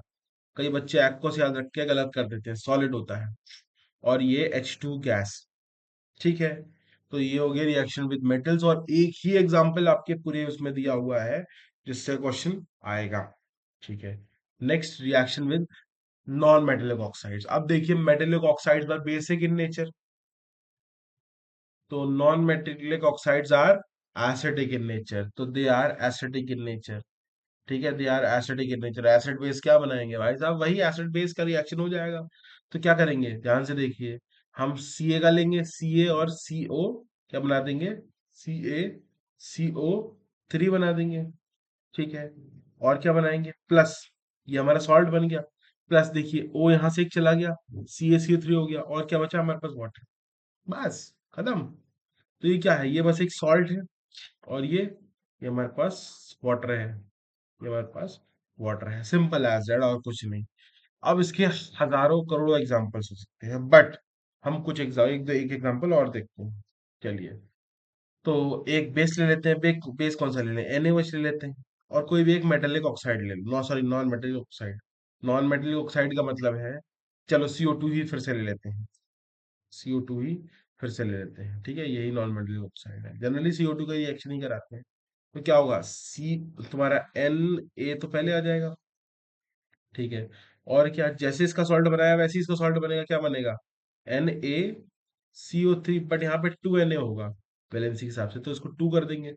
कई बच्चे एक्वस याद रख के गलत कर देते हैं, सॉलिड होता है। और ये H2 गैस, ठीक है। तो ये हो गया रिएक्शन विद मेटल्स, और एक ही एग्जांपल आपके पूरे उसमें दिया हुआ है जिससे क्वेश्चन आएगा, ठीक है। Next, reaction with non metallic oxides. अब देखिए metallic oxides are basic in nature, तो non metallic oxides are acidic in nature, तो they are acidic in nature, ठीक है। They are acidic in nature, acid base क्या बनाएंगे भाई साहब, वही एसिड बेस का रिएक्शन हो जाएगा। तो क्या करेंगे, ध्यान से देखिए, हम सी ए का लेंगे, सी ए और सी ओ क्या बना देंगे, सी ए सी ओ थ्री बना देंगे, ठीक है। और क्या बनाएंगे, प्लस, ये हमारा सॉल्ट बन गया। प्लस देखिए ओ यहां से एक चला गया, सी ए सी ओ थ्री हो गया, और क्या बचा हमारे पास, वाटर, बस खत्म। तो ये क्या है, ये बस एक सॉल्ट है, और ये हमारे पास वाटर है, ये हमारे पास वाटर है, सिंपल एज दैट, और कुछ नहीं। अब इसके हजारों करोड़ों एग्जांपल्स हो सकते हैं, बट हम कुछ एक एग्जांपल और देखते हैं, चलिए। तो एक बेस ले लेते हैं, बेस कौन सा ले लें, NaOH ले लेते हैं, और कोई भी एक मेटेलिक ऑक्साइड ले लो, no sorry non metallic oxide. Non metallic oxide का मतलब है, चलो CO2 ही फिर से ले लेते हैं, CO2 ही फिर से ले लेते हैं, ठीक है, यही नॉन मेटेलिक ऑक्साइड है। जनरली CO2 का रिएक्शन ही कराते हैं। तो क्या होगा, सी तुम्हारा Na तो पहले आ जाएगा, ठीक है। और क्या, जैसे इसका सॉल्ट बनाया वैसे ही इसका सॉल्ट बनेगा, क्या बनेगा, NaCO3, बट यहाँ पे 2Na होगा वैलेंसी के हिसाब से, तो इसको 2 कर देंगे।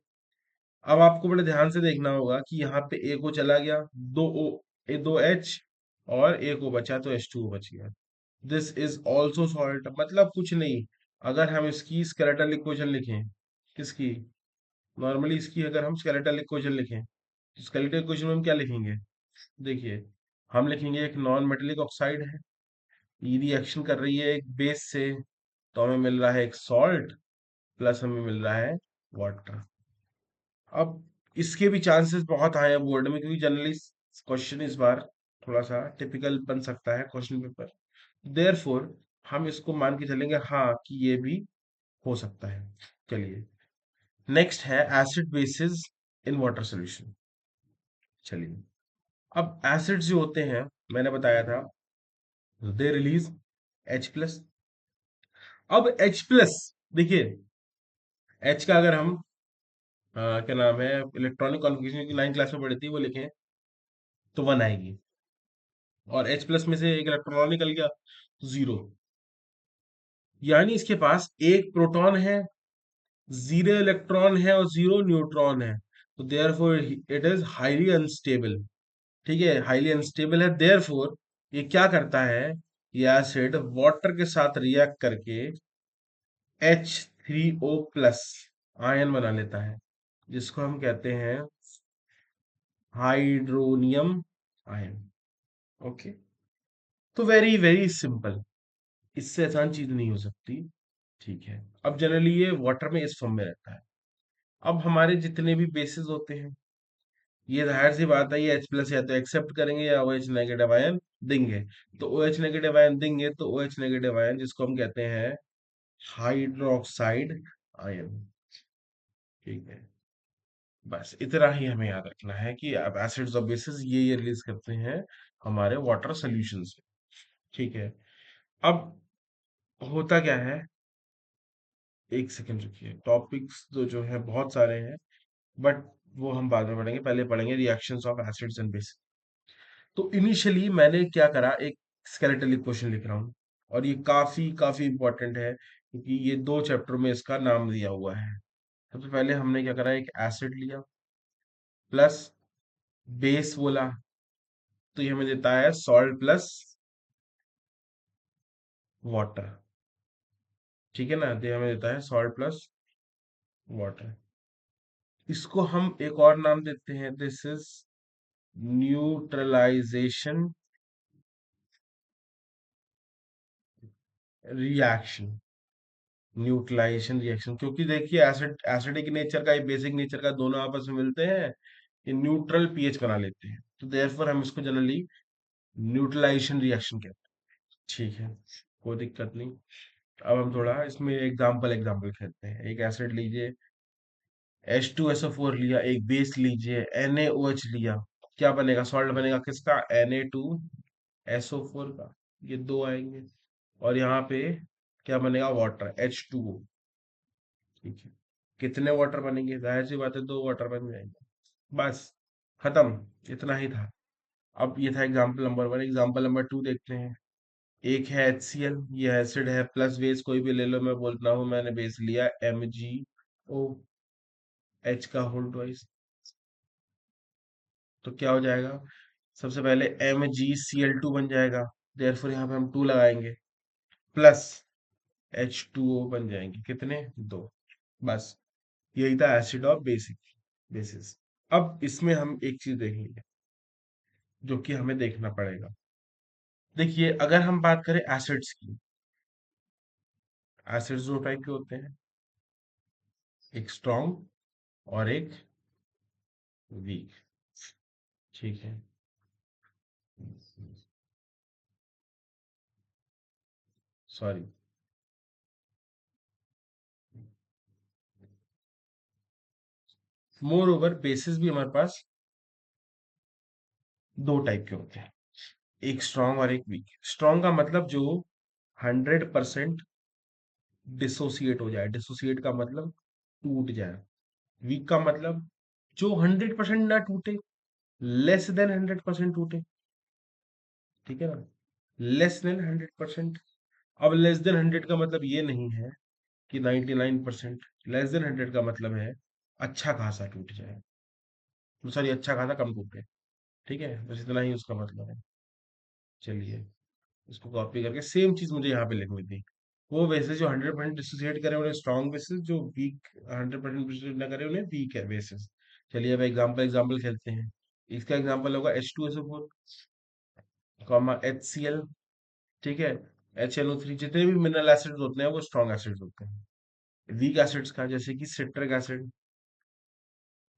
अब आपको बड़े ध्यान से देखना होगा कि यहाँ पे एक O चला गया, दो O, दो H, और एक O बचा, तो H2O बच गया। दिस इज ऑल्सो सॉल्ट, मतलब कुछ नहीं। अगर हम इसकी स्केलेटल इक्वेशन लिखें, किसकी, नॉर्मली इसकी अगर हम स्केलेटल इक्वेशन लिखें, तो स्केलेटल इक्वेशन में हम क्या लिखेंगे, देखिए, हम लिखेंगे एक नॉन मेटेलिक ऑक्साइड है, ये रिएक्शन कर रही है एक बेस से, तो हमें मिल रहा है एक सॉल्ट, प्लस हमें मिल रहा है वाटर। अब इसके भी चांसेस बहुत आए हैं बोर्ड में, क्योंकि जनरली क्वेश्चन इस बार थोड़ा सा टिपिकल बन सकता है क्वेश्चन पेपर, देयरफॉर हम इसको मान के चलेंगे हाँ कि ये भी हो सकता है। चलिए, नेक्स्ट है acid basis in water solution. चलिए, अब एसिड्स जो होते हैं, मैंने बताया था, दे रिलीज H+। अब H+, देखिए, H का अगर हम क्या नाम है, इलेक्ट्रॉनिक कॉन्फ़िगरेशन की 9 क्लास में पढ़ी थी, वो लिखें तो 1 आएगी, और H+ में से एक इलेक्ट्रॉन निकल गया, तो 0। यानी इसके पास एक प्रोटॉन है, 0 इलेक्ट्रॉन है, और 0 न्यूट्रॉन है, तो therefore it is highly unstable, ठीक है, हाईली अनस्टेबल है। देयरफॉर ये क्या करता है, ये एसिड वाटर के साथ रिएक्ट करके H3O+ आयन बना लेता है, जिसको हम कहते हैं हाइड्रोनियम आयन। ओके, तो वेरी वेरी सिंपल, इससे आसान चीज नहीं हो सकती, ठीक है। अब जनरली ये वाटर में इस फॉर्म में रहता है। अब हमारे जितने भी बेसिस होते हैं, ये जाहिर सी बात है, ये H+ या तो एक्सेप्ट करेंगे या OH नेगेटिव आयन देंगे। तो OH नेगेटिव आयन देंगे, तो OH नेगेटिव आयन जिसको हम कहते हैं हाइड्रोक्साइड आयन, ठीक है। बस इतना ही हमें याद रखना है कि अब एसिड्स और बेसिस ये रिलीज करते हैं हमारे वाटर सॉल्यूशन से, ठीक है। अब होता क्या है, एक सेकंड रुकिए, टॉपिक्स जो है बहुत सारे हैं, बट वो हम बाद में पढ़ेंगे, पहले पढ़ेंगे reactions of acids and base. तो इनिशियली मैंने क्या करा, एक स्केलेटल इक्वेशन लिख रहा हूँ, और ये काफी काफी इंपॉर्टेंट है, क्योंकि ये 2 चैप्टर में इसका नाम दिया हुआ है। सबसे पहले हमने क्या करा, एक एसिड लिया, प्लस बेस बोला, तो ये हमें देता है सॉल्ट प्लस वाटर, ठीक है ना, तो ये हमें देता है सॉल्ट प्लस वाटर। इसको हम एक और नाम देते हैं, this is neutralisation reaction, neutralisation reaction, क्योंकि देखिए एसिड एसिडिक नेचर का, बेसिक नेचर का, दोनों आपस में मिलते हैं, ये न्यूट्रल पीएच बना लेते हैं, तो देयरफॉर हम इसको जनरली न्यूट्रलाइजेशन रिएक्शन कहते हैं। ठीक है, कोई दिक्कत नहीं। अब हम थोड़ा इसमें एग्जाम्पल एग्जाम्पल खेलते हैं। एक एसिड लीजिए, H2SO4 लिया, एक बेस लीजिए NaOH लिया, क्या बनेगा? सॉल्ट बनेगा किसका? Na2SO4 का, ये दो आएंगे, और यहाँ पे क्या बनेगा? Water H2O। ठीक है, कितने वाटर बनेंगे? जाहिर सी बात है, दो वाटर बन जाएंगे, बस खत्म, इतना ही था। अब ये था example number one. Example number two देखते हैं। एक है HCl, ये एसिड है, प्लस बेस कोई भी ले लो, मैं बोलता हूँ मैंने बेस लिया MgO, H का होल ट्वाइस, तो क्या हो जाएगा? सबसे पहले MgCl2 बन जाएगा, देयरफॉर यहाँ पे हम 2 लगाएंगे, प्लस H2O बन जाएंगे, कितने? 2, बस यही था एसिड और बेसिक बेसिस। अब इसमें हम एक चीज देखेंगे जो कि हमें देखना पड़ेगा। देखिए, अगर हम बात करें एसिड्स की, एसिड्स दो टाइप के होते हैं, एक स्ट्रॉन्ग और एक वीक। ठीक है, सॉरी, मोर ओवर बेसिस भी हमारे पास दो टाइप के होते हैं, एक स्ट्रॉन्ग और एक वीक। स्ट्रॉन्ग का मतलब जो 100% डिसोसिएट हो जाए, डिसोसिएट का मतलब टूट जाए। वीक का मतलब जो 100% ना टूटे, लेस देन 100% टूटे। ठीक है ना, लेस देन 100%। अब लेस देन 100 का मतलब ये नहीं है कि 99%, लेस देन 100 का मतलब है अच्छा खासा टूट जाए, सॉरी, अच्छा खासा कम टूटे। ठीक है, बस इतना ही उसका मतलब है। चलिए, इसको कॉपी करके सेम चीज मुझे यहाँ पे लिखनी थी। वो बेसिस जो 100% डिसोसिएट करे उन्हें स्ट्रॉन्ग बेसिस, जो वीक 100% डिसोसिएट ना करे उन्हें वीक है बेसिस। चलिए, अब एग्जाम्पल एग्जाम्पल खेलते हैं। इसका एग्जाम्पल होगा H2SO4, कॉमा HCl। ठीक है, HNO3, जितने भी मिनरल एसिड्स होते हैं वो स्ट्रॉन्ग एसिड्स होते हैं। वीक एसिड्स का जैसे कि सिट्रिक एसिड,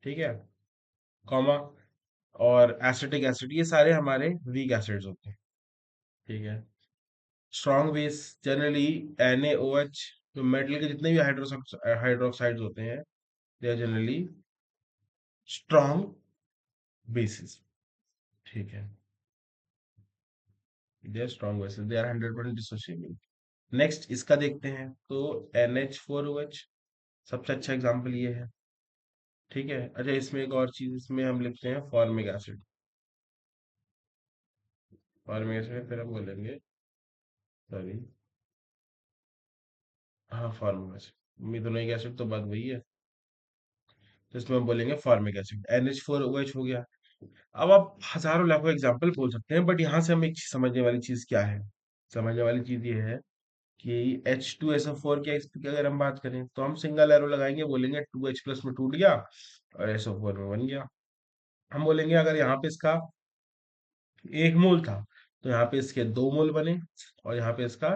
ठीक है, कॉमा, और एसिटिक एसिड, ये सारे हमारे वीक एसिड्स होते हैं। ठीक है, स्ट्रॉन्ग बेस जनरली NaOH, जो मेटल के जितने भी हाइड्रोक्साइड्स होते हैं, they are generally strong bases. ठीक है, they are strong bases, they are 100% dissociable. Next इसका देखते हैं, तो NH4OH सबसे अच्छा एग्जांपल ये है। ठीक है, अच्छा, इसमें एक और चीज, इसमें हम लिखते हैं फॉर्मिक एसिड। फॉर्मिक एसिड फिर हम बोलेंगे, सॉरी, हाँ, फॉर्मिक एसिड, मिथानोइक एसिड तो बात वही है, तो इसमें हम बोलेंगे फॉर्मिक एसिड। NH4OH हो गया। अब आप हजारों लाखों एग्जाम्पल बोल सकते हैं, बट यहाँ से हमें एक चीज समझने वाली चीज क्या है? समझने वाली चीज ये है कि H2SO4 की अगर हम बात करें, तो हम सिंगल एरो लगाएंगे, बोलेंगे 2H प्लस में टूट गया और SO4 में बन गया। हम बोलेंगे अगर यहाँ पे इसका 1 मोल था, तो यहाँ पे इसके 2 मोल बने, और यहाँ पे इसका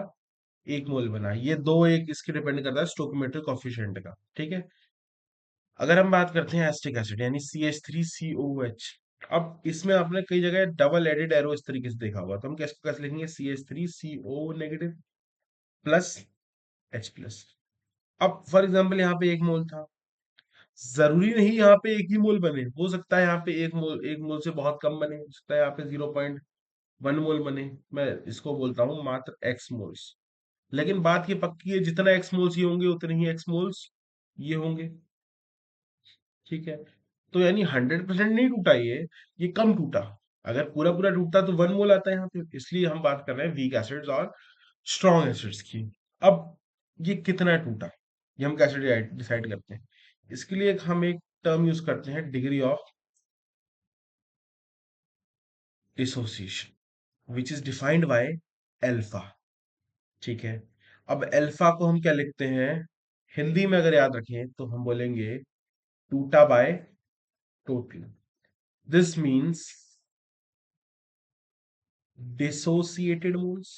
1 मोल बना। ये दो एक इसके डिपेंड करता है स्टोकियोमेट्रिक कॉफिशिएंट का। ठीक है, अगर हम बात करते हैं एसिटिक एसिड यानी CH3COOH, अब इसमें आपने कई जगह डबल एडेड एरो इस तरीके से देखा होगा, तो हम कैसे लिखेंगे? CH3CO negative plus H plus. अब फॉर एग्जांपल यहाँ पे 1 मोल था, जरूरी नहीं यहाँ पे एक ही मोल बने, हो सकता है यहाँ पे 1 मोल से बहुत कम बने, हो सकता है यहाँ पे 0.1 मोल बने। मैं इसको बोलता हूँ मात्र एक्स मोल्स। लेकिन बात ये पक्की है, जितना एक्स मोल्स ये होंगे उतने ही एक्स मोल्स ये होंगे। ठीक है, तो यानी 100% नहीं टूटा ये कम टूटा। अगर पूरा पूरा टूटता तो 1 मोल आता है यहाँ पे, इसलिए हम बात कर रहे हैं वीक एसिड्स और स्ट्रॉन्ग एसिड्स की। अब ये कितना टूटा, ये हम कैसे डिसाइड करते हैं? इसके लिए हम एक टर्म यूज करते हैं, degree of dissociation, which is defined by alpha. ठीक है, अब एल्फा को हम क्या लिखते हैं? हिंदी में अगर याद रखें तो हम बोलेंगे टूटा by total. This means dissociated moles।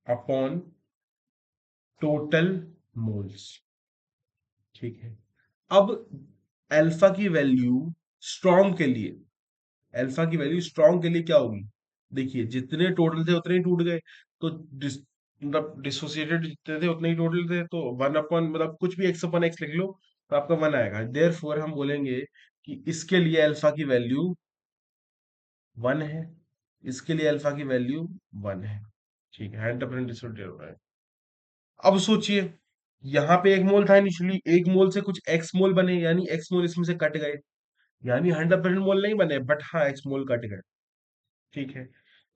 Upon total moles. ठीक है। अब अल्फा की वैल्यू स्ट्रॉन्ग के लिए, अल्फा की वैल्यू स्ट्रॉन्ग के लिए क्या होगी? देखिए जितने टोटल थे उतने ही टूट गए, तो मतलब डिसोसिएटेड जितने थे उतने ही टोटल थे, तो वन अपॉन मतलब कुछ भी एक्स अपॉन एक्स लिख लो तो आपका वन आएगा। देयरफॉर हम बोलेंगे कि इसके लिए अल्फा की वैल्यू वन है, इसके लिए अल्फा की वैल्यू वन है। ठीक है, 100% डिसोसिएटेड हो रहा है। अब सोचिए, यहाँ पे एक मोल था इनिशियली, एक मोल से कुछ एक्स मोल बने, यानी एक्स मोल इसमें से कट गए, यानी 100% मोल नहीं बने, बट हाँ एक्स मोल कट गए। ठीक है,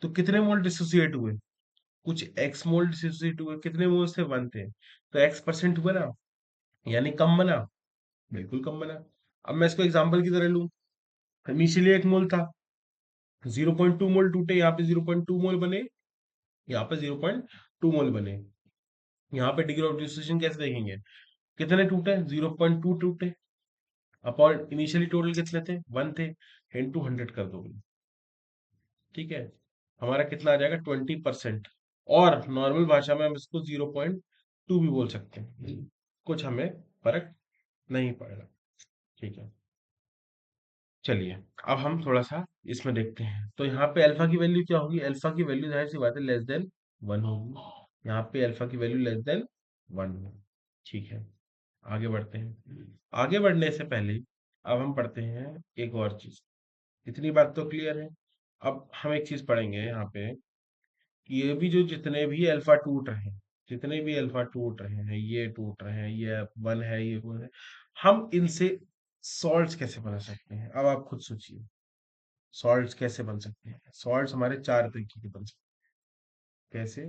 तो कितने मोल डिसोसिएट हुए? कुछ एक्स मोल डिसोसिएट हुए, कितने मोल से? वन थे, तो एक्स परसेंट हुआ ना, यानी कम बना, बिल्कुल कम बना। अब मैं इसको एग्जांपल की तरह लूं, इनिशियली एक मोल था, 0.2 मोल टूटे, यहाँ पे 0.2 मोल बने, यहाँ पे 0.2 मोल बने। यहाँ पे डिग्री ऑफ डिसोसिएशन कैसे देखेंगे? कितने टूटे? 0.2 टूटे, अपॉन इनिशियली टोटल कितने थे? वन थे, इनटू 100 कर दोगे। ठीक है, हमारा कितना आ जाएगा? 20%। और नॉर्मल भाषा में हम इसको 0.2 भी बोल सकते हैं, कुछ हमें फर्क नहीं पड़ेगा। ठीक है, चलिए अब हम थोड़ा सा इसमें देखते हैं। तो यहाँ पे अल्फा की वैल्यू क्या होगी? अल्फा की वैल्यू जाहिर सी बात है लेस देन वन होगी, यहाँ पे अल्फा की वैल्यू लेस देन वन होगी। ठीक है, आगे बढ़ते हैं। आगे बढ़ने से पहले अब हम पढ़ते हैं एक और चीज। इतनी बात तो क्लियर है। अब हम एक चीज पढ़ेंगे यहाँ पे, कि ये भी जो जितने भी अल्फा टूट रहे हैं, जितने भी अल्फा टूट रहे हैं, ये टूट रहे हैं, ये वन है, ये वन है, हम इनसे सॉल्ट्स कैसे बना सकते हैं? अब आप खुद सोचिए, सॉल्ट्स कैसे बन सकते हैं? सॉल्ट्स हमारे चार तरीके के बन सकते हैं। कैसे?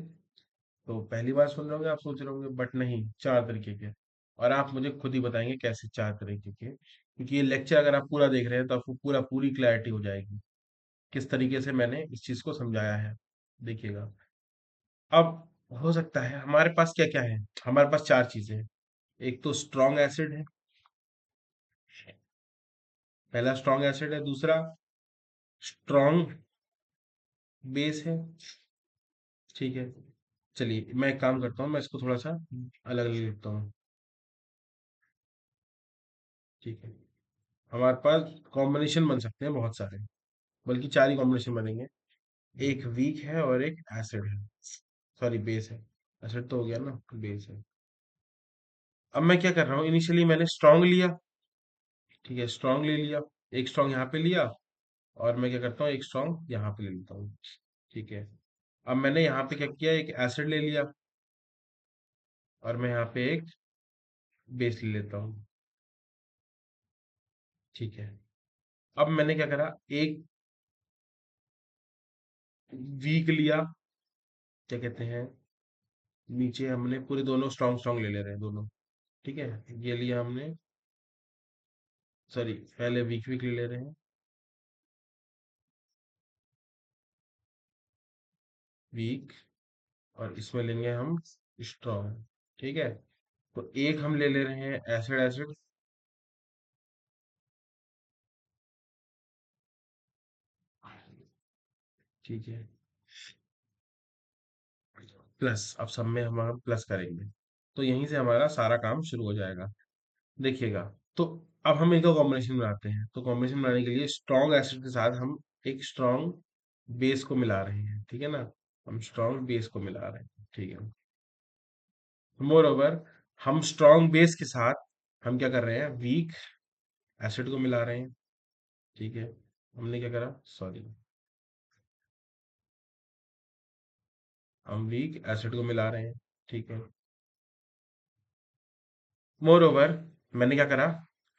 तो पहली बार सुन रहे होंगे, आप सोच रहे होंगे, बट नहीं, चार तरीके के। और आप मुझे खुद ही बताएंगे कैसे चार तरीके के, क्योंकि ये लेक्चर अगर आप पूरा देख रहे हैं तो आपको पूरी क्लैरिटी हो जाएगी किस तरीके से मैंने इस चीज को समझाया है। देखिएगा, अब हो सकता है हमारे पास क्या क्या है? हमारे पास चार चीजें हैं। एक तो स्ट्रॉन्ग एसिड है, पहला स्ट्रॉन्ग एसिड है, दूसरा स्ट्रॉन्ग बेस है। ठीक है, चलिए मैं एक काम करता हूँ, मैं इसको थोड़ा सा अलग अलग लिखता हूँ। ठीक है, हमारे पास कॉम्बिनेशन बन सकते हैं बहुत सारे, बल्कि चार ही कॉम्बिनेशन बनेंगे। एक वीक है और एक एसिड है, सॉरी बेस है, एसिड तो हो गया ना, बेस है। अब मैं क्या कर रहा हूँ, इनिशियली मैंने स्ट्रॉन्ग लिया, ठीक है, स्ट्रॉन्ग ले लिया, एक स्ट्रॉन्ग यहाँ पे लिया, और मैं क्या करता हूँ, एक स्ट्रॉन्ग यहाँ पे ले लेता हूँ। ठीक है, अब मैंने यहाँ पे क्या किया, एक एसिड ले लिया, और मैं यहाँ पे एक बेस ले लेता हूँ। ठीक है, अब मैंने क्या करा, एक वीक लिया, क्या कहते हैं, नीचे हमने पूरे दोनों स्ट्रॉन्ग स्ट्रॉन्ग ले ले रहे हैं दोनों। ठीक है, ये लिया हमने, सॉरी पहले वीक वीक ले ले रहे हैं, वीक, और इसमें लेंगे हम स्ट्रॉन्ग। ठीक है, तो एक हम ले ले रहे हैं एसिड एसिड, ठीक है, प्लस, अब सब में हम प्लस करेंगे, तो यहीं से हमारा सारा काम शुरू हो जाएगा। देखिएगा, तो अब हम इनका कॉम्बिनेशन बनाते हैं। तो कॉम्बिनेशन बनाने के लिए स्ट्रॉन्ग एसिड के साथ हम एक स्ट्रॉन्ग बेस को मिला रहे हैं, ठीक है ना, हम स्ट्रॉन्ग बेस को मिला रहे हैं। ठीक है, मोर ओवर, हम स्ट्रॉन्ग बेस के साथ हम क्या कर रहे हैं, वीक एसिड को मिला रहे हैं। ठीक है, हमने क्या करा, सॉरी, हम वीक एसिड को मिला रहे हैं। ठीक है, मोर ओवर, मैंने क्या करा,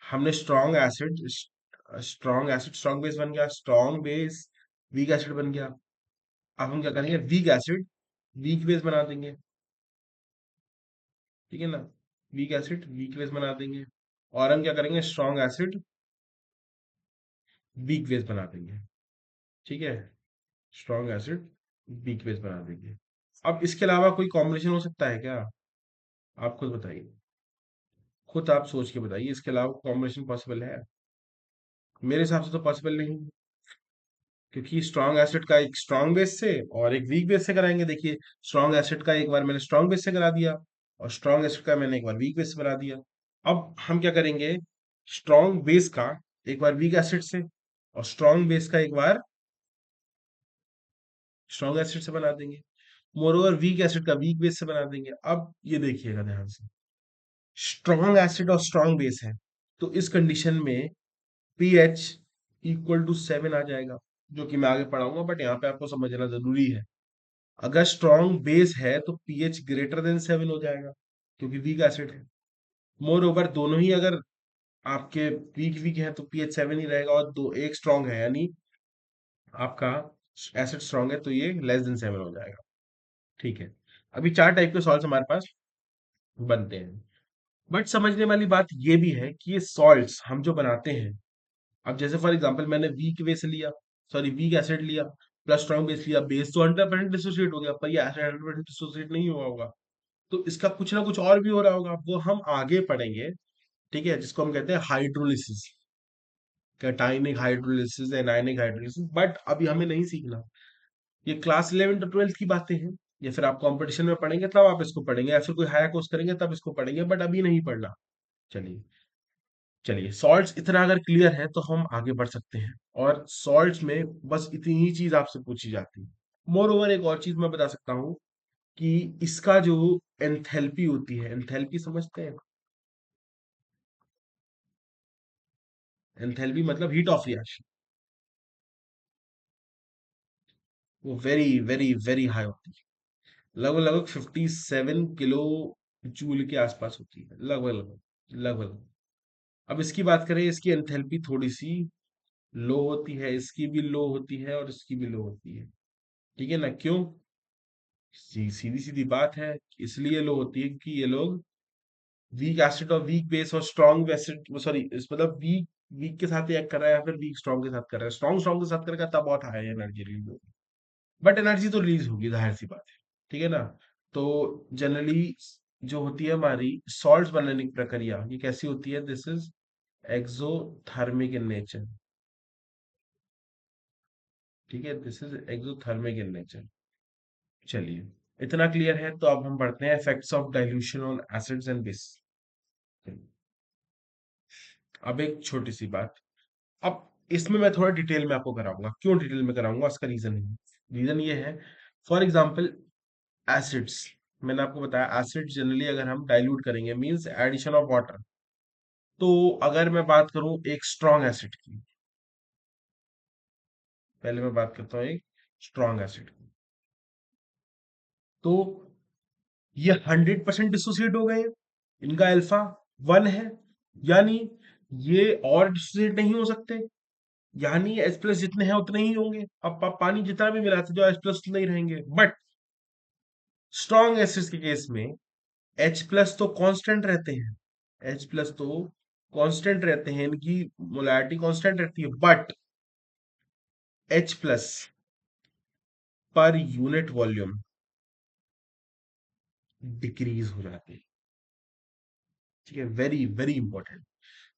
हमने स्ट्रॉन्ग एसिड स्ट्रॉन्ग बेस बन गया, स्ट्रॉन्ग बेस वीक एसिड बन गया। अब हम क्या करेंगे, वीक एसिड वीक बेस बना देंगे। ठीक है ना, वीक एसिड वीक बेस बना देंगे, और हम क्या करेंगे, स्ट्रॉन्ग एसिड वीक बेस बना देंगे। ठीक है, स्ट्रॉन्ग एसिड वीक बेस बना देंगे। अब इसके अलावा कोई कॉम्बिनेशन हो सकता है क्या? आप खुद बताइए, खुद आप सोच के बताइए, इसके अलावा कॉम्बिनेशन पॉसिबल है? मेरे हिसाब से तो पॉसिबल नहीं है। क्योंकि स्ट्रॉन्ग एसिड का एक स्ट्रॉन्ग बेस से और एक वीक बेस से कराएंगे। देखिए, स्ट्रॉन्ग एसिड का एक बार मैंने स्ट्रॉन्ग बेस से करा दिया और स्ट्रॉन्ग एसिड का मैंने एक बार वीक बेस से करा दिया। अब हम क्या करेंगे, स्ट्रॉन्ग बेस का एक बार वीक एसिड से और स्ट्रॉन्ग बेस का एक बार स्ट्रॉन्ग एसिड से बना देंगे। मोरोवर वीक एसिड का वीक बेस से बना देंगे। अब ये देखिएगा ध्यान से, स्ट्रॉन्ग एसिड और स्ट्रॉन्ग बेस है, तो इस कंडीशन में पीएच इक्वल टू 7 आ जाएगा, जो कि मैं आगे पढ़ाऊंगा, बट यहाँ पे आपको समझना जरूरी है। अगर स्ट्रॉन्ग बेस है तो पीएच ग्रेटर देन 7 हो जाएगा, क्योंकि वीक एसिड है। मोर ओवर दोनों ही अगर आपके वीक वीक है तो पीएच 7 ही रहेगा, और दो एक स्ट्रॉन्ग है, यानी आपका एसिड स्ट्रॉन्ग है तो ये लेस देन 7 हो जाएगा। ठीक है, अभी 4 टाइप के सॉल्ट्स हमारे पास बनते हैं। बट समझने वाली बात ये भी है कि ये सॉल्ट्स हम जो बनाते हैं, अब जैसे फॉर एग्जांपल मैंने वीक बेस लिया, सॉरी वीक एसिड लिया प्लस स्ट्रॉन्ग बेस लिया, बेस तो 100% डिसोसिएट हो गया, पर ये एसिड 100% डिसोसिएट नहीं हुआ होगा, तो इसका कुछ ना कुछ और भी हो रहा होगा, वो हम आगे पढ़ेंगे। ठीक है, जिसको हम कहते हैं hydrolysis, cationic hydrolysis, anionic hydrolysis, but अभी हमें नहीं सीखना। ये क्लास 11 to 12 की बातें हैं, या फिर आप कंपटीशन में पढ़ेंगे तब आप इसको पढ़ेंगे, या फिर कोई हायर कोर्स करेंगे तब इसको पढ़ेंगे, बट अभी नहीं पढ़ना। चलिए, चलिए सॉल्ट्स इतना अगर क्लियर है तो हम आगे बढ़ सकते हैं। और सॉल्ट्स में बस इतनी ही चीज आपसे पूछी जाती है। मोर ओवर एक और चीज मैं बता सकता हूँ कि इसका जो एंथैल्पी होती है, एंथैल्पी समझते हैं? एंथैल्पी मतलब हीट ऑफ रिएक्शन, वो वेरी वेरी वेरी हाई होती है, लगभग लगभग 57 किलो जूल के आसपास होती है, लगभग लगभग लगभग। अब इसकी बात करें, इसकी एंथैल्पी थोड़ी सी लो होती है, इसकी भी लो होती है और इसकी भी लो होती है। ठीक है ना, क्यों? सीधी सीधी बात है, इसलिए लो होती है कि ये लोग वीक एसिड और वीक बेस और स्ट्रॉन्ग एसिड, सॉरी इस मतलब वीक वीक के साथ रिएक्ट कर रहा है या फिर वीक स्ट्रॉन्ग के साथ कर रहा है, स्ट्रॉन्ग स्ट्रॉन्ग के साथ करेगा तब बहुत हाई एनर्जी रिलीज होगी, बट एनर्जी तो रिलीज होगी, जाहिर सी बात है। ठीक है ना, तो जनरली जो होती है हमारी सॉल्ट बनाने की प्रक्रिया, ये कैसी होती है? This is exothermic in nature. ठीक है, this is exothermic in nature. चलिए, इतना क्लियर है, तो अब हम बढ़ते हैं effects of dilution on acids and base. अब एक छोटी सी बात, अब इसमें मैं थोड़ा डिटेल में आपको कराऊंगा। क्यों डिटेल में कराऊंगा? उसका रीजन है, रीजन ये है, फॉर एग्जांपल एसिड्स, मैंने आपको बताया एसिड जनरली अगर हम डाइल्यूट करेंगे मींस एडिशन ऑफ वाटर, तो अगर मैं बात करूं एक स्ट्रॉन्ग एसिड की, पहले मैं बात करता हूं एक स्ट्रॉन्ग एसिड की, तो ये 100% डिसोसिएट हो गए हैं, इनका अल्फा 1 है, यानी ये और डिसोसिएट नहीं हो सकते, यानी एच प्लस जितने हैं उतने ही होंगे। अब आप पानी जितना भी मिलाते जाओ एच प्लस उतने ही रहेंगे, बट स्ट्रॉन्ग एसिड्स के केस में एच प्लस तो कांस्टेंट रहते हैं, एच प्लस तो कांस्टेंट रहते हैं, इनकी मोलैरिटी कांस्टेंट रहती है, but H plus per unit volume decrease हो जाते हैं। ठीक है, वेरी वेरी इंपॉर्टेंट,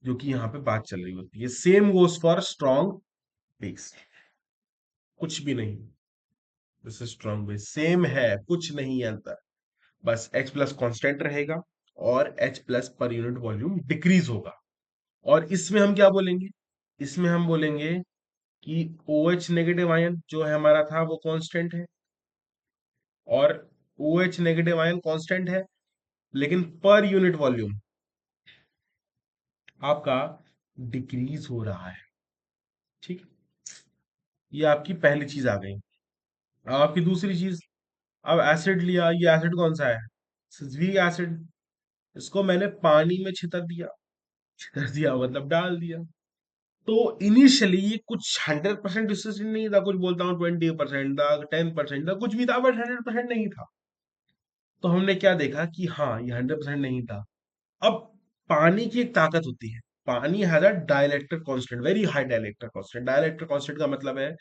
जो कि यहाँ पे बात चल रही होती है। Same goes for strong base, कुछ भी नहीं, जैसे स्ट्रॉन्ग बेस सेम है, कुछ नहीं है अंतर, बस एच प्लस कॉन्स्टेंट रहेगा और H plus per unit volume decrease होगा। और इसमें हम क्या बोलेंगे? इसमें हम बोलेंगे कि ओ एच नेगेटिव आयन जो है हमारा था वो कांस्टेंट है, और O H negative ion constant है, लेकिन पर यूनिट वॉल्यूम आपका डिक्रीज हो रहा है। ठीक, ये आपकी पहली चीज आ गई। अब आपकी दूसरी चीज, अब एसिड लिया, ये एसिड कौन सा है? वीक एसिड, इसको मैंने पानी में छितर दिया, छितर दिया मतलब डाल दिया, तो इनिशियली ये कुछ 100% डिसिजन नहीं था, कुछ बोलता हूँ 20% था, 10% था, कुछ भी था, बट 100% नहीं था। तो हमने क्या देखा कि हाँ ये 100% नहीं था। अब पानी की एक ताकत होती है, पानी has a dielectric constant, very high dielectric constant. Dielectric constant का मतलब है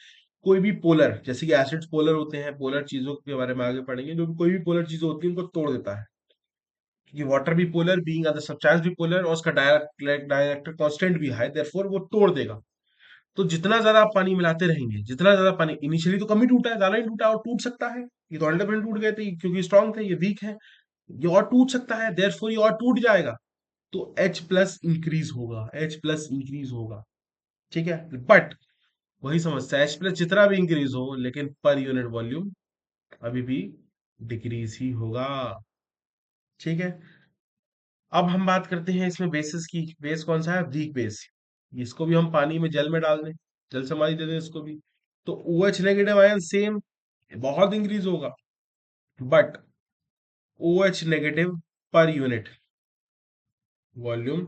कोई भी पोलर, जैसे कि एसिड्स पोलर होते हैं, पोलर चीजों के बारे में आगे पढ़ेंगे, जो भी कोई भी पोलर चीज होती है उनको तोड़ देता है, क्योंकि वाटर भी पोलर, बीइंग अदर सब्सटेंस भी पोलर, और उसका डाइलेक्ट्रिक कांस्टेंट भी हाई, देयरफॉर वो तोड़ देगा। तो जितना ज्यादा आप पानी मिलाते रहेंगे, जितना ज्यादा पानी, इनिशियली तो कम ही टूटा है, ज्यादा ही टूटा है, और टूट सकता है। ये तो 100% टूट गए थे क्योंकि स्ट्रांग थे, ये वीक है। ये और टूट सकता है, देयरफॉर ये और टूट जाएगा। तो H प्लस इंक्रीज होगा, H प्लस इंक्रीज होगा। ठीक है, बट वही समस्या, H प्लस जितना भी इंक्रीज हो, लेकिन पर यूनिट वॉल्यूम अभी भी डिक्रीज ही होगा। ठीक है, अब हम बात करते हैं इसमें बेसिस की। बेस कौन सा है? Weak base. इसको भी हम पानी में, जल में डाल दें, जल समाधि दे दें इसको भी, तो OH नेगेटिव आयन सेम बहुत इंक्रीज होगा, but OH negative per unit volume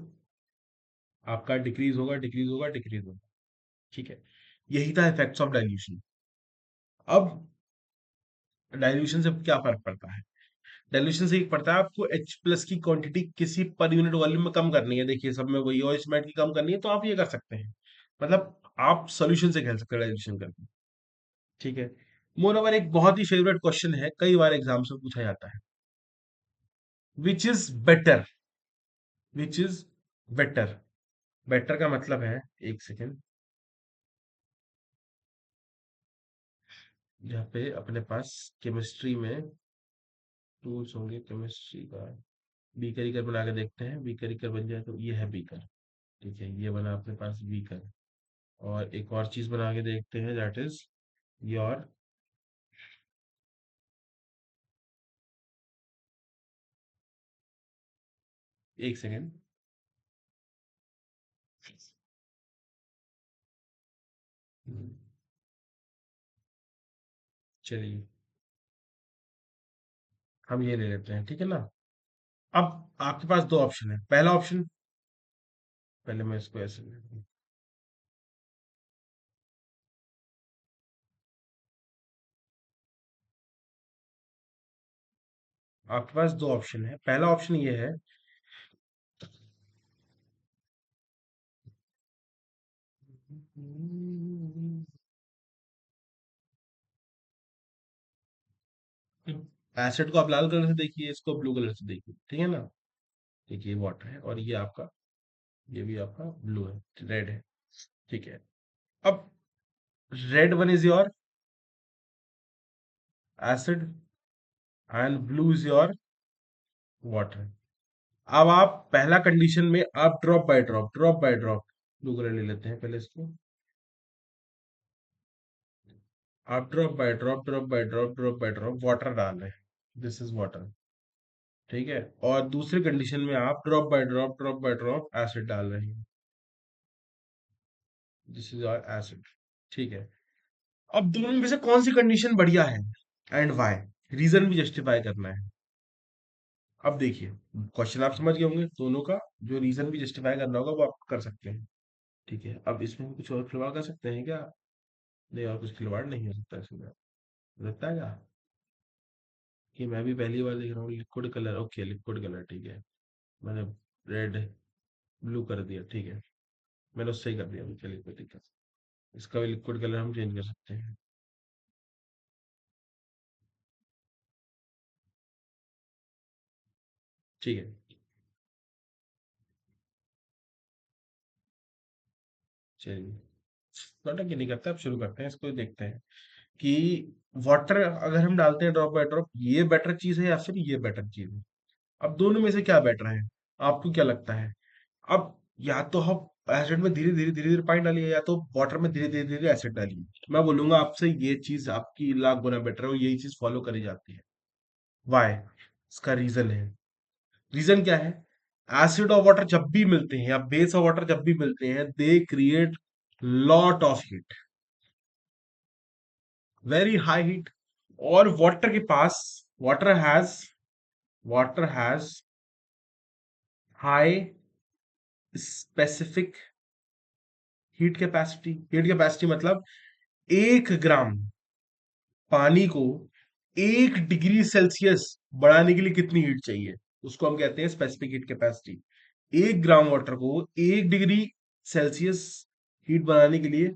आपका डिक्रीज होगा, डिक्रीज होगा, डिक्रीज होगा। ठीक है, यही था इफेक्ट्स ऑफ डाइल्यूशन। अब डाइल्यूशन से क्या फर्क पड़ता है? डाइल्यूशन से एक पड़ता है, आपको H प्लस की क्वांटिटी किसी पर यूनिट वॉल्यूम में कम करनी है। देखिए सब में वही OH मेट की कम करनी है, तो आप ये कर सकते हैं। मतलब आप सोल्यूशन से खेल सकते हैं डाइल्यूशन करके। ठीक है, मोर ओवर एक बहुत ही फेवरेट क्वेश्चन है, कई बार एग्जाम्स में पूछा जाता है, which is better, which is better. Better का मतलब है, एक सेकेंड, जहाँ पे अपने पास केमिस्ट्री में टूल्स होंगे, केमिस्ट्री का बीकर ईकर बना के देखते हैं, बीकर ईकर बन जाए तो ये है बीकर। ठीक है, ये बना अपने पास बीकर। और एक और चीज बना के देखते हैं, दैट इज योर, एक सेकेंड, चलिए हम ये ले लेते हैं, ठीक है ना। अब आपके पास दो ऑप्शन है। पहला ऑप्शन, पहले मैं इसको ऐसे ले लूं। आपके पास दो ऑप्शन है। पहला ऑप्शन ये है, एसिड को आप लाल कलर से देखिए, इसको ब्लू कलर से देखिए, ठीक है ना। देखिए वाटर है, और ये आपका, ये भी आपका ब्लू है, रेड है। ठीक है, अब red one is your acid and blue is your water. अब आप पहला कंडीशन में आप drop by drop, drop by drop blue colour ले लेते हैं पहले इसको। आप drop by drop, drop by drop, drop by drop water डाल रहे हैं, दिस इज वाटर। ठीक है, और दूसरी कंडीशन में आप drop by drop, drop by drop acid डाल रहे हैं, दिस इज आवर एसिड। ठीक है, अब दोनों में से कौन सी कंडीशन बढ़िया है एंड व्हाई, रीजन भी जस्टिफाई करना है। अब देखिए, क्वेश्चन आप समझ गए होंगे दोनों का, जो रीजन भी जस्टिफाई करना होगा वो आप कर सकते हैं। ठीक है, अब इसमें हम कुछ और खिलवाड़ कर सकते हैं क्या? नहीं, और कुछ खिलवाड़ नहीं हो सकता इसमें, लगता है क्या? कि मैं भी पहली बार देख रहा हूँ। Liquid colour, okay, liquid colour, ठीक है। मैंने रेड ब्लू कर दिया, ठीक है, मैंने उससे ही कर दिया, चलिए कोई दिक्कत नहीं। इसका भी लिक्विड कलर हम चेंज कर सकते हैं। ठीक है, चलिए, नाटक ये नहीं करते, अब शुरू करते हैं, इसको देखते हैं कि वाटर अगर हम डालते हैं ड्रॉप बाय ड्रॉप, ये बेटर चीज है या फिर ये बेटर चीज है। अब दोनों में से क्या बेटर है, आपको क्या लगता है? अब या तो हम एसिड में धीरे धीरे धीरे धीरे पानी डालिए, या तो वाटर में धीरे धीरे धीरे एसिड डालिए। मैं बोलूंगा आपसे ये चीज आपकी लाख गुना बेटर है, और यही चीज फॉलो करी जाती है। वाई? इसका रीजन है, रीजन क्या है? एसिड और वाटर जब भी मिलते हैं, या बेस और वाटर जब भी मिलते हैं, they create lot of heat, very high heat. और वाटर के पास, water has water has high specific heat capacity. Heat capacity मतलब 1 ग्राम पानी को 1 डिग्री सेल्सियस बढ़ाने के लिए कितनी हीट चाहिए, उसको हम कहते हैं specific heat capacity. 1 gram water को 1 डिग्री सेल्सियस हीट बनाने के लिए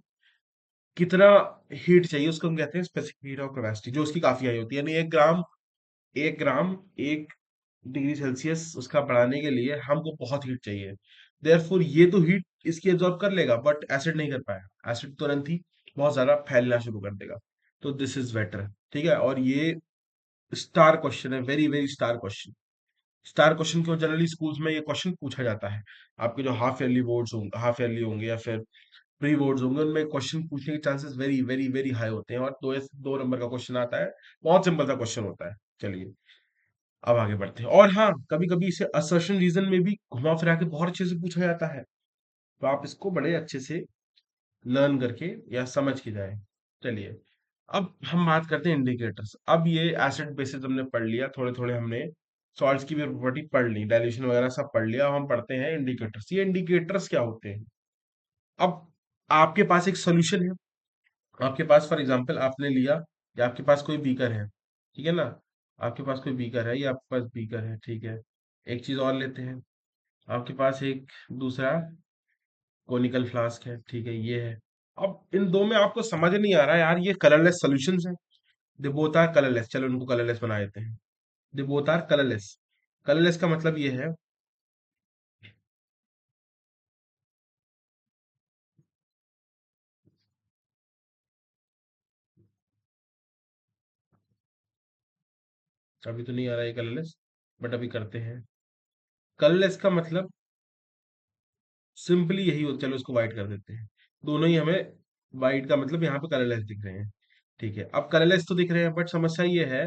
कितना हीट चाहिए, उसको हम कहते हैं स्पेसिफिक हीट ऑफ कैपेसिटी, जो उसकी काफी हाई होती है। यानी 1 ग्राम, 1 ग्राम 1 डिग्री सेल्सियस उसका बढ़ाने के लिए हमको बहुत हीट चाहिए। देयरफॉर ये तो हीट इसकी एब्जॉर्ब कर लेगा, बट एसिड नहीं कर पाएगा, एसिड तुरंत ही बहुत ज्यादा फैलना शुरू कर देगा। तो दिस इज बेटर, ठीक है। और ये स्टार क्वेश्चन है, very very star question. Star question क्यों, जनरली स्कूल्स में ये क्वेश्चन पूछा जाता है। आपके जो हाफ ईयरली बोर्ड्स होंगे, हाफ ईयरली होंगे या फिर प्री बोर्ड्स होंगे, उनमें क्वेश्चन पूछने के chances very very very high होते हैं, और 2 नंबर का क्वेश्चन आता है। बहुत सिंपल सा क्वेश्चन होता है। चलिए अब आगे बढ़ते हैं। और हाँ, कभी कभी इसे असर्शन रीजन में भी घुमा फिरा के बहुत अच्छे से पूछा जाता है। तो आप इसको बड़े अच्छे से लर्न करके या समझ के जाए। चलिए अब हम बात करते हैं इंडिकेटर्स। अब ये एसिड बेसिस हमने पढ़ लिया, थोड़े थोड़े हमने सॉल्ट्स की भी प्रॉपर्टी पढ़ ली, डाइल्यूशन वगैरह सब पढ़ लिया। अब हम पढ़ते हैं इंडिकेटर्स। ये इंडिकेटर्स क्या होते हैं? अब आपके पास एक सोल्यूशन है, आपके पास फॉर एग्जांपल आपने लिया, या आपके पास कोई बीकर है, ठीक है ना, आपके पास कोई बीकर है, या आपके पास बीकर है, ठीक है। एक चीज और लेते हैं, आपके पास एक दूसरा कोनिकल फ्लास्क है, ठीक है, ये है। अब इन दो में आपको समझ नहीं आ रहा है यार, ये कलरलेस सॉल्यूशंस है। दे बोथ आर कलरलेस, चलो इनको कलरलेस बना देते हैं। They both are colourless. Colourless का मतलब ये है, अभी तो नहीं आ रहा है कलरलेस, बट अभी करते हैं। कलरलेस का मतलब सिंपली यही हो, चलो इसको वाइट कर देते हैं। दोनों ही हमें वाइट का मतलब यहाँ पे कलरलेस दिख रहे हैं, ठीक है। अब कलरलेस तो दिख रहे हैं, बट समस्या ये है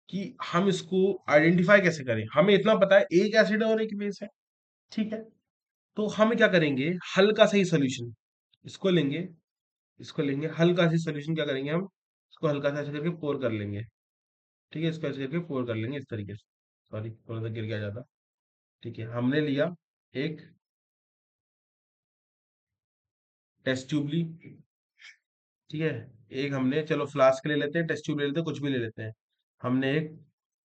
कि हम इसको आइडेंटिफाई कैसे करें। हमें इतना पता है एक एसिड है और एक बेस है, ठीक है। तो हम क्या करेंगे, हल्का सा ही सोल्यूशन इसको लेंगे, इसको लेंगे हल्का सा सोल्यूशन, क्या करेंगे हम, इसको हल्का सा ऐसे करके पोर कर लेंगे, ठीक है। इसको ऐसे करके पोर कर लेंगे इस तरीके से, सॉरी थोड़ा सा गिर गया ज्यादा, ठीक है। हमने लिया एक टेस्ट ट्यूब ली, ठीक है। एक हमने, चलो फ्लास्क ले लेते हैं, टेस्ट ट्यूब ले लेते हैं, कुछ भी ले लेते हैं। हमने एक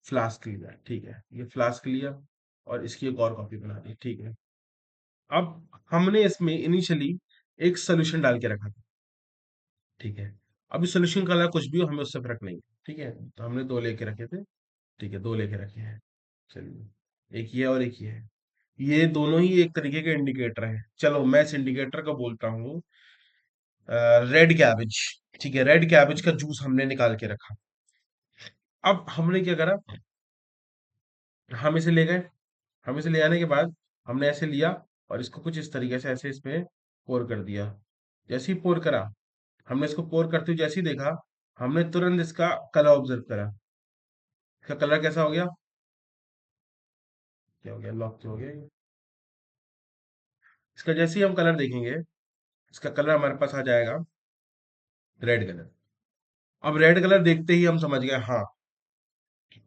फ्लास्क लिया, ठीक है, ये फ्लास्क लिया, और इसकी एक और कॉपी बना दी, ठीक है। अब हमने इसमें इनिशियली एक सोल्यूशन डाल के रखा था, ठीक है। अभी सोल्यूशन का कुछ भी हो, हमें उससे फर्क नहीं है, ठीक है। तो हमने दो लेके रखे थे, ठीक है, दो लेके रखे हैं। चलिए एक ये और एक ये है, ये दोनों ही एक तरीके के इंडिकेटर हैं। चलो मैं इस इंडिकेटर को बोलता हूँ रेड कैबेज, ठीक है। रेड कैबेज का जूस हमने निकाल के रखा। अब हमने क्या करा, हम इसे ले गए, हम इसे ले आने के बाद हमने ऐसे लिया, और इसको कुछ इस तरीके से ऐसे इसमें पोर कर दिया। जैसे ही पोर करा, हमने इसको पोर करते हुए जैसे ही देखा, हमने तुरंत इसका कलर ऑब्जर्व करा। इसका कलर कैसा हो गया, क्या हो गया, लॉक क्यों हो गया ये? इसका जैसे ही हम कलर देखेंगे, इसका कलर हमारे पास आ जाएगा रेड कलर। अब रेड कलर देखते ही हम समझ गए, हाँ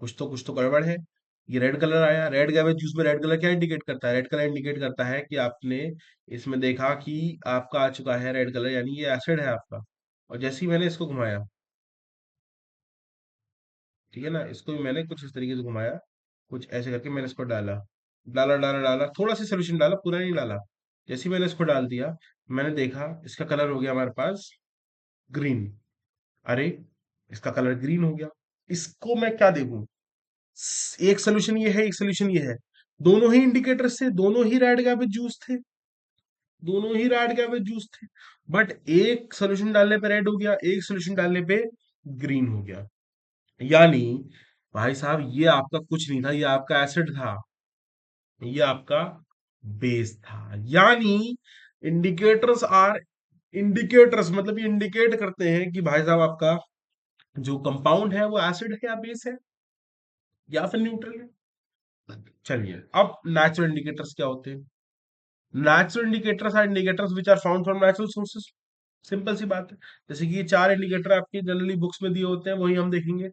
कुछ तो गड़बड़ है। ये रेड कलर आया, रेड कैबेज जूस में रेड कलर क्या इंडिकेट करता है, रेड कलर इंडिकेट करता है कि आपने इसमें देखा कि आपका आ चुका है रेड कलर, यानी ये एसिड है आपका। और जैसे ही मैंने इसको घुमाया, ठीक है ना, इसको भी मैंने कुछ इस तरीके से घुमाया, कुछ ऐसे करके मैंने इसको डाला, डाला थोड़ा सा सोल्यूशन डाला, पूरा नहीं डाला। जैसे ही मैंने इसको डाल दिया, मैंने देखा इसका कलर हो गया हमारे पास ग्रीन। अरे इसका कलर ग्रीन हो गया, इसको मैं क्या देखूं, एक सोल्यूशन ये है, एक सोल्यूशन ये है, दोनों ही इंडिकेटर्स थे, दोनों ही रेड कैबेज जूस थे, दोनों ही रेड कैबेज जूस थे। बट एक सोल्यूशन डालने पे रेड हो गया, एक सोल्यूशन डालने पे ग्रीन हो गया। यानी भाई साहब ये आपका कुछ नहीं था, ये आपका एसिड था, ये आपका बेस था। यानी इंडिकेटर्स आर, इंडिकेटर्स मतलब ये इंडिकेट करते हैं कि भाई साहब आपका जो कंपाउंड है वो एसिड है या बेस है या फिर न्यूट्रल है। चलिए अब नेचुरल इंडिकेटर्स क्या होते हैं। Natural indicators are indicators which are found from natural sources. Simple सी बात है, जैसे कि ये चार इंडिकेटर आपके जनरली बुक्स में दिए होते हैं, वही हम देखेंगे।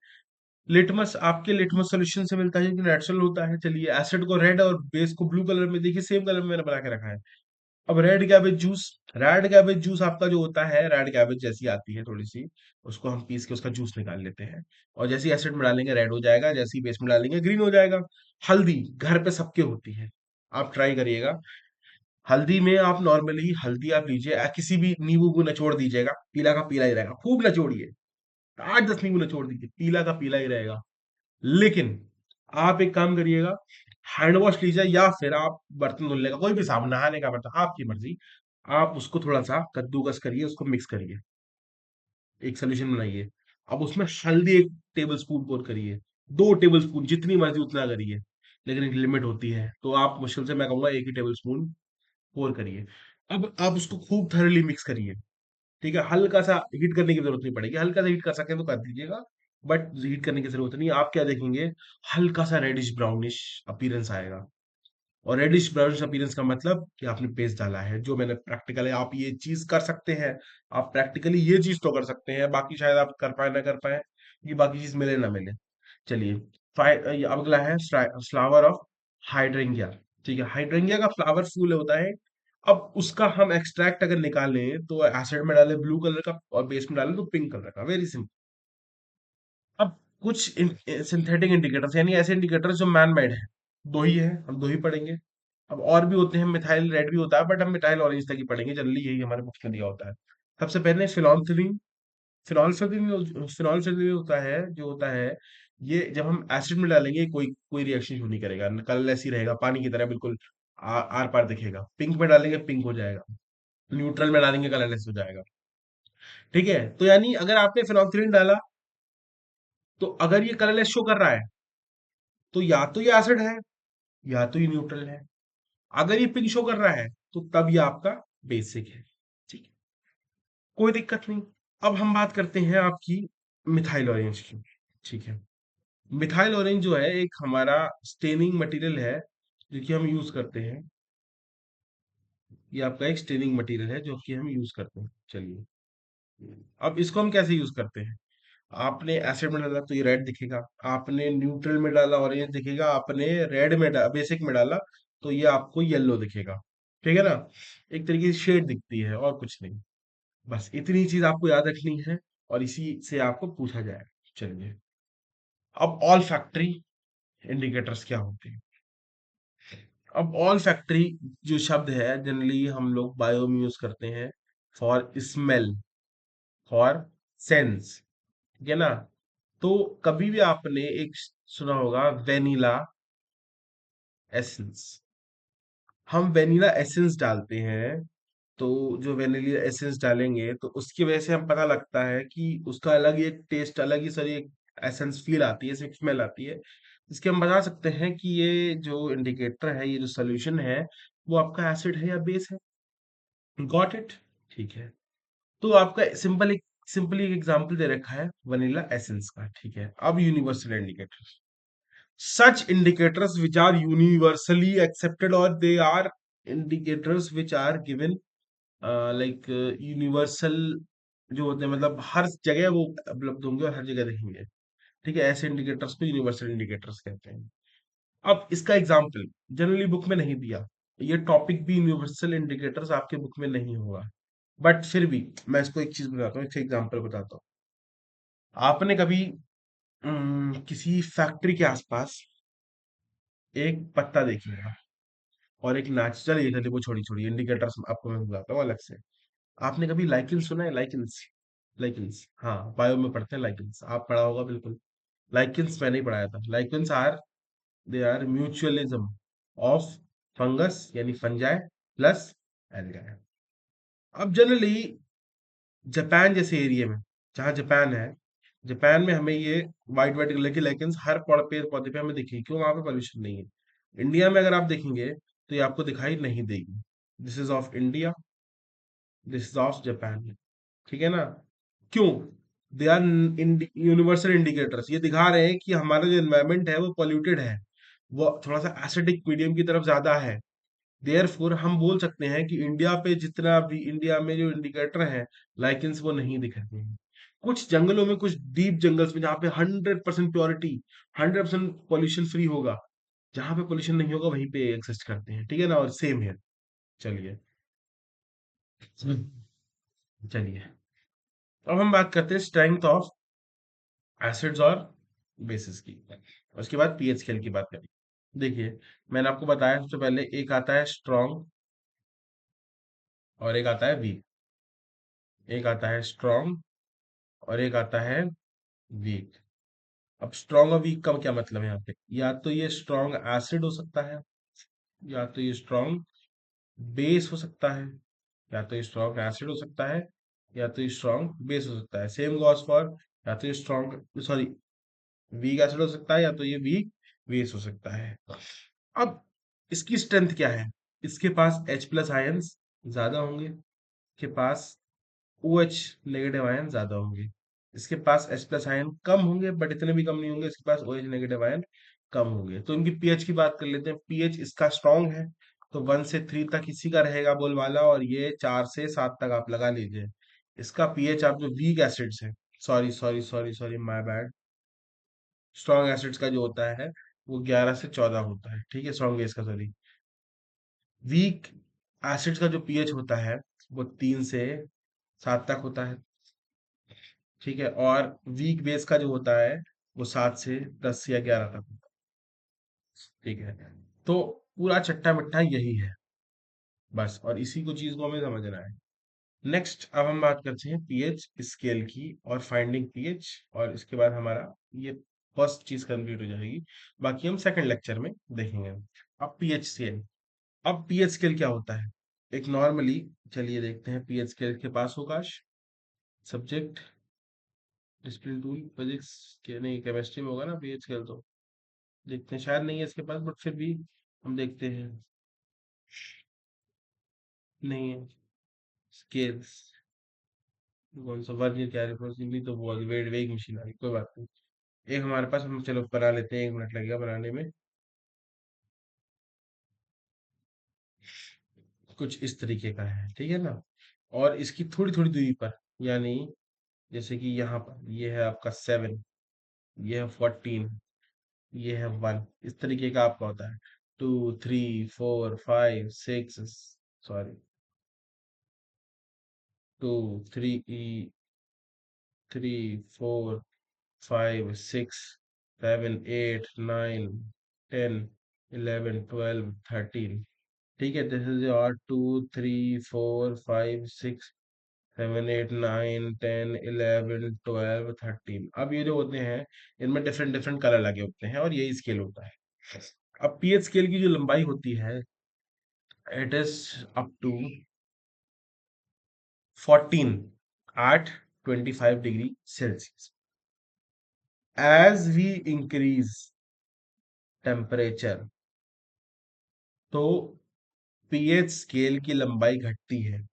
लिटमस आपके लिटमस सॉल्यूशन से मिलता है कि नेचुरल होता है। चलिए एसिड को रेड और बेस को ब्लू कलर में, देखिए सेम कलर में मैंने बना के रखा है। अब red cabbage juice, red cabbage juice आपका जो होता है, रेड कैबेज जैसी आती है थोड़ी सी, उसको हम पीस के उसका जूस निकाल लेते हैं, और जैसे ही एसिड में डालेंगे रेड हो जाएगा, जैसे ही बेस में डालेंगे ग्रीन हो जाएगा। हल्दी घर पे सबके होती है, आप ट्राई करिएगा। हल्दी में आप नॉर्मली हल्दी आप लीजिए, किसी भी नींबू को निचोड़ दीजिएगा, पीला का पीला ही रहेगा, खूब निचोड़िए, 8-10 नींबू निचोड़ दीजिए, पीला का पीला ही रहेगा। लेकिन आप एक काम करिएगा, हैंड वॉश लीजिए या फिर आप बर्तन धुलने का कोई भी साबुन, नहाने का बर्तन, आपकी मर्जी। आप उसको थोड़ा सा कद्दूकस करिए, उसको मिक्स करिए, एक सोल्यूशन बनाइए। अब उसमें हल्दी 1 टेबल स्पून पोर करिए, 2 टेबल स्पून, जितनी मर्जी उतना करिए, लेकिन एक लिमिट होती है, तो आप मुश्किल से मैं कहूंगा 1 ही टेबल स्पून पोर करिए। अब आप उसको खूब थरली मिक्स करिए। ठीक है, हल्का सा हीट करने की जरूरत नहीं पड़ेगी, हल्का सा हीट कर सकते हैं तो कर दीजिएगा, बट हीट करने की जरूरत नहीं है। आप क्या देखेंगे, हल्का सा रेडिश ब्राउनिश अपीयरेंस आएगा। और रेडिश ब्राउनिश अपीयरेंस का मतलब कि आपने पेस्ट डाला है, जो मैंने प्रैक्टिकली, आप ये चीज कर सकते हैं। आप प्रैक्टिकली ये चीज तो कर सकते हैं, बाकी शायद आप कर पाए ना कर पाए, ये बाकी चीज मिले ना मिले। चलिए, अब अगला है फ्लावर ऑफ हाइड्रेंगिया। ठीक है, हाइड्रेंगिया का फ्लावर फूल होता है। अब उसका हम एक्सट्रैक्ट अगर निकालें तो एसिड में डालें ब्लू कलर का, और बेस में डालें तो पिंक कलर का, वेरी सिंपल। अब कुछ सिंथेटिक इंडिकेटर्स, यानी ऐसे इंडिकेटर्स जो मैन मेड है, दो ही है, हम दो ही पढ़ेंगे। अब और भी होते हैं, मिथाइल रेड भी होता है, बट हम मिथाइल ऑरेंज तक ही पढ़ेंगे, जनरली यही हमारे बुक्स में दिया होता है। सबसे पहले फिनोल्फिनीन। फिनोल्फिनीन होता है, जो होता है, ये जब हम एसिड में डालेंगे कोई कोई रिएक्शन शुरू नहीं करेगा, कलरलेस ही रहेगा, पानी की तरह बिल्कुल आर पार दिखेगा। पिंक में डालेंगे पिंक हो जाएगा, न्यूट्रल में डालेंगे कलरलेस हो जाएगा। ठीक है, तो यानी अगर आपने फिनोल्फिनीन डाला, तो अगर ये कलरलेस शो कर रहा है, तो या तो ये एसिड है, या तो ये न्यूट्रल है। अगर ये पिंक शो कर रहा है, तो तब ये आपका बेसिक है। ठीक है, कोई दिक्कत नहीं। अब हम बात करते हैं आपकी मिथाइल ऑरेंज की। ठीक है, मिथाइल ऑरेंज जो है एक हमारा स्टेनिंग मटेरियल है, जो कि हम यूज करते हैं। ये आपका एक स्टेनिंग मटेरियल है जो कि हम यूज करते हैं। चलिए, अब इसको हम कैसे यूज करते हैं। आपने एसिड में डाला तो ये रेड दिखेगा, आपने न्यूट्रल में डाला ऑरेंज दिखेगा, आपने रेड में बेसिक में डाला तो ये आपको येलो दिखेगा। ठीक है ना, एक तरीके से शेड दिखती है और कुछ नहीं। बस इतनी चीज आपको याद रखनी है, और इसी से आपको पूछा जाएगा। चलिए, अब ऑल फैक्ट्री इंडिकेटर्स क्या होते हैं। अब ऑल फैक्ट्री जो शब्द है, जनरली हम लोग बायो में यूज करते हैं फॉर स्मेल, फॉर सेंस। ठीक है ना, तो कभी भी आपने एक सुना होगा वेनिला एसेंस। हम वेनिला एसेंस डालते हैं, तो जो वेनिला एसेंस डालेंगे तो उसकी वजह से हम पता लगता है कि उसका अलग ही एक टेस्ट, अलग ही सारी एक एसेंस फील आती है, स्मेल आती है। इसके हम बता सकते हैं कि ये जो इंडिकेटर है, ये जो सोल्यूशन है, वो आपका एसिड है या बेस है। Got it. ठीक है, तो आपका सिंपली एक एग्जांपल दे रखा है वनीला एसेंस का। ठीक है, अब universal indicator, such indicators which are universally accepted, or they are indicators which are given like universal, जो होते हैं मतलब हर जगह वो उपलब्ध होंगे और हर जगह दिखेंगे। ठीक है, ऐसे इंडिकेटर्स को यूनिवर्सल इंडिकेटर्स कहते हैं। अब इसका एग्जांपल जनरली बुक में नहीं दिया, ये टॉपिक भी यूनिवर्सल इंडिकेटर्स आपके बुक में नहीं होगा, बट फिर भी मैं इसको एक चीज बताता हूँ, एक एग्जांपल बताता हूँ। आपने कभी किसी फैक्ट्री के आसपास एक पत्ता देखिएगा और एक नाच, चलिए चलिए वो छोड़ी छोड़ी इंडिकेटर्स आपको मैं बताता हूँ अलग से। आपने कभी लाइकेंस सुना है, लाइकेंस? लाइकेंस, हाँ, बायो में पढ़ते हैं लाइकेंस, आप पढ़ा होगा बिल्कुल। लाइकेंस मैंने ही पढ़ाया था। Lichens are, they are mutualism of fungus, यानी फंजाई प्लस एल्गाई। अब जनरली जापान जैसे एरिया में, जहाँ जापान है, जापान में हमें ये वाइट वाइट कलर की लाइकेंस हर पेड़ पौधे पे हमें दिखेगी, क्यों? वहां पे पॉल्यूशन नहीं है। इंडिया में अगर आप देखेंगे तो ये आपको दिखाई नहीं देगी। This is of India, this is of Japan. ठीक है ना, क्यों? दे आर यूनिवर्सल इंडिकेटर्स, ये दिखा रहे हैं कि हमारा जो एनवायरमेंट है वो पॉल्यूटेड है, वो थोड़ा सा एसिडिक मीडियम की तरफ ज्यादा है। देयरफॉर हम बोल सकते हैं कि इंडिया पे जितना भी, इंडिया में जो इंडिकेटर है लाइकेंस, वो नहीं दिख रहे हैं। कुछ जंगलों में, कुछ डीप जंगल्स में, जहाँ पे 100% प्योरिटी, 100% पॉल्यूशन फ्री होगा, जहाँ पे पोल्यूशन नहीं होगा वहीं पे एग्जिस्ट करते हैं। ठीक है ना, और सेम है। चलिए, चलिए, अब हम बात करते हैं स्ट्रेंथ ऑफ एसिड्स और बेसिस की, उसके बाद पीएच स्केल की बात करें। देखिए, मैंने आपको बताया सबसे पहले एक आता है स्ट्रॉन्ग और एक आता है वीक। एक आता है स्ट्रॉन्ग और एक आता है वीक। अब स्ट्रॉन्ग और वीक का क्या मतलब है यहाँ पे? या तो ये स्ट्रॉन्ग एसिड हो सकता है, या तो ये स्ट्रॉन्ग बेस हो सकता है, या तो ये स्ट्रॉन्ग एसिड हो सकता है, या तो ये स्ट्रॉन्ग बेस हो सकता है। सेम गॉस फॉर, या तो ये स्ट्रॉन्ग सॉरी वीक एसिड हो सकता है, या तो ये वीक बेस हो सकता है। अब इसकी स्ट्रेंथ क्या है? इसके पास H प्लस आयंस ज्यादा होंगे, के पास OH नेगेटिव आयन ज्यादा होंगे। इसके पास H प्लस आयन कम होंगे, बट इतने भी कम नहीं होंगे, इसके पास OH नेगेटिव आयन कम होंगे। तो इनकी पीएच की बात कर लेते हैं। पीएच इसका स्ट्रॉन्ग है, तो 1 से 3 तक इसी का रहेगा बोलबाला, और ये 4 से 7 तक आप लगा लीजिए। इसका पीएच आप जो वीक एसिड्स है, sorry sorry sorry sorry my bad, strong acids का जो होता है वो 11 से 14 होता है, ठीक है, स्ट्रॉन्ग बेस का सॉरी। वीक एसिड्स का जो पीएच होता है वो 3 से 7 तक होता है, ठीक है। और वीक बेस का जो होता है वो 7 से 10 या 11 तक होता है, ठीक है। तो पूरा चट्टा मट्टा यही है बस, और इसी को चीज को हमें समझना है। नेक्स्ट अब हम बात करते हैं पीएच स्केल की और फाइंडिंग पीएच, और इसके बाद हमारा ये फर्स्ट चीज कंप्लीट हो जाएगी। बाकी हम सेकंड लेक्चर में देखेंगे। अब पीएच स्केल, अब पीएच स्केल क्या होता है? एक नॉर्मली, चलिए देखते हैं पीएच स्केल के पास होगा सब्जेक्ट डिस्प्ले टूल फिजिक्स के नहीं, केमिस्ट्री में होगा ना पीएच स्केल, तो देखते हैं, शायद नहीं है इसके पास, बट फिर भी हम देखते हैं। नहीं है स्केल्स, कौन सा वर्नियर कैलिपर्स नहीं, तो वो वेट वेग मशीन आ गई, कोई बात नहीं। एक हमारे पास, हम चलो बना लेते हैं, 1 मिनट लगेगा बनाने में। कुछ इस तरीके का है, ठीक है ना। और इसकी थोड़ी थोड़ी दूरी पर, यानी जैसे कि यहाँ पर ये है आपका 7, ये है 14, ये है 1, इस तरीके का आपका होता है। 2 3 4 5 6, सॉरी 2 3 4 5 6 7 8 9 10 11 12 13, ठीक है। This is your 2 3 4 5 6 7 8 9 10 11 12 13। अब ये जो होते हैं, इनमें डिफरेंट डिफरेंट कलर लगे होते हैं, और यही स्केल होता है। अब पीएच स्केल की जो लंबाई होती है, it is up to 14 at 25 degree Celsius. As we increase temperature, तो पीएच स्केल की लंबाई घटती है,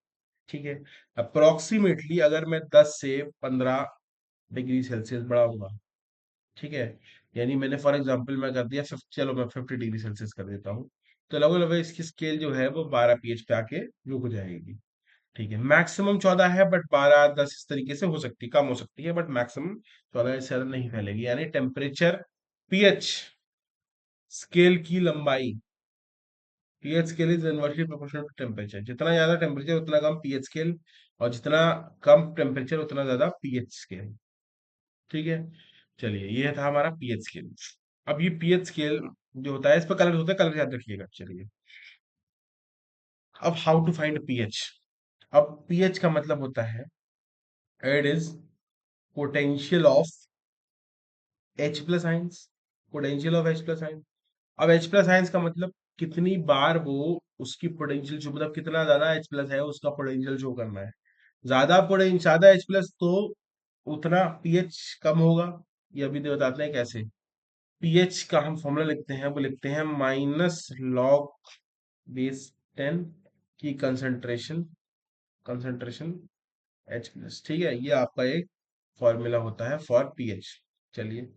ठीक है। अप्रोक्सीमेटली अगर मैं 10 से 15 डिग्री सेल्सियस बढ़ाऊंगा, ठीक है, यानी मैंने फॉर एग्जांपल मैं कर दिया 50, चलो मैं 50 डिग्री सेल्सियस कर देता हूँ, तो लगभग लगभग इसकी स्केल जो है वो 12 पीएच पे आके रुक जाएगी, ठीक है। मैक्सिमम 14 है, बट 12 10 इस तरीके से हो सकती, कम हो सकती है, बट मैक्सिमम 14 से ज्यादा नहीं फैलेगी। यानी टेम्परेचर पीएच स्केल की लंबाई, pH scale is inversely proportional to temperature, जितना ज्यादा टेम्परेचर उतना कम पीएच स्केल, और जितना कम टेम्परेचर उतना ज्यादा पीएच स्केल, ठीक है। चलिए, ये था हमारा पीएच स्केल। अब ये पीएच स्केल जो होता है, इस पर कलर होता है, कलर याद रखिएगा। चलिए, अब हाउ टू फाइंड पीएच। अब पीएच का मतलब होता है, it is potential of H plus ions, potential of H plus ions. अब H प्लस आइंस का मतलब कितनी बार वो उसकी पोटेंशियल शो, मतलब कितना ज्यादा H प्लस है उसका पोटेंशियल शो करना है। ज्यादा पोटेंशियल, ज्यादा H प्लस, तो उतना पीएच कम होगा। ये अभी तो बताते हैं कैसे। पीएच का हम फॉर्मूला लिखते हैं, वो लिखते हैं -log बेस 10 की कंसंट्रेशन, कंसंट्रेशन H प्लस, ठीक है। ये आपका एक फॉर्मूला होता है फॉर पीएच। चलिए,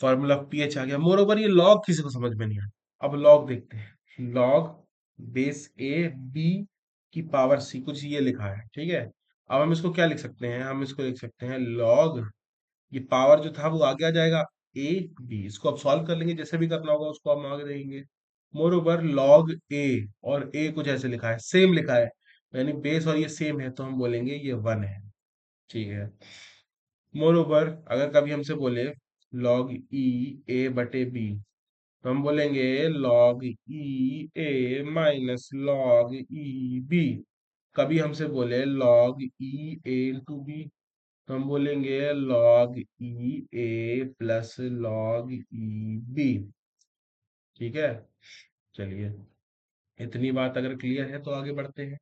फॉर्मूला ऑफ पीएच आ गया। मोर ओवर ये लॉग किसी को समझ में नहीं आया, अब लॉग देखते हैं। लॉग बेस A B की पावर C, कुछ ये लिखा है, ठीक है। अब हम इसको क्या लिख सकते हैं? हम इसको लिख सकते हैं लॉग, ये पावर जो था वो आगे आ जाएगा A B, इसको अब सॉल्व कर लेंगे, जैसे भी करना होगा उसको हम आगे देंगे। मोर ओवर लॉग A, और A कुछ ऐसे लिखा है, सेम लिखा है, यानी बेस और ये सेम है, तो हम बोलेंगे ये 1 है, ठीक है। मोर ओवर अगर कभी हमसे बोले लॉग E A/B, तो हम बोलेंगे log E A - log E B। कभी हमसे बोले लॉग E A × B, तो हम बोलेंगे log ई ए प्लस log ई बी। ठीक है, चलिए, इतनी बात अगर क्लियर है तो आगे बढ़ते हैं।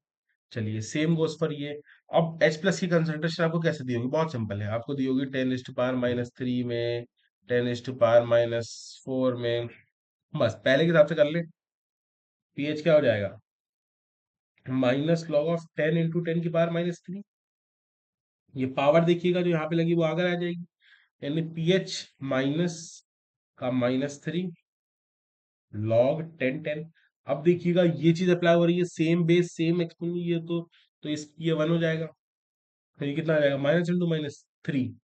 चलिए, सेम गोस पर ये। अब H प्लस की कंसंट्रेशन आपको कैसे दी होगी? बहुत सिंपल है, आपको दी होगी 10⁻³ में, 10⁻⁴ में। बस पहले के हिसाब से कर ले। पीएच क्या हो जाएगा? -log ऑफ 10 × 10⁻³ ये पावर देखिएगा जो यहाँ पे लगी वो आगे आ जाएगी, यानी पीएच माइनस का -3 log 10 10। अब देखिएगा ये चीज अप्लाई हो रही है, सेम बेस सेम एक्सपोनेंट, ये तो इस ये 1 हो जाएगा। तो ये कितना आ जाएगा? -3।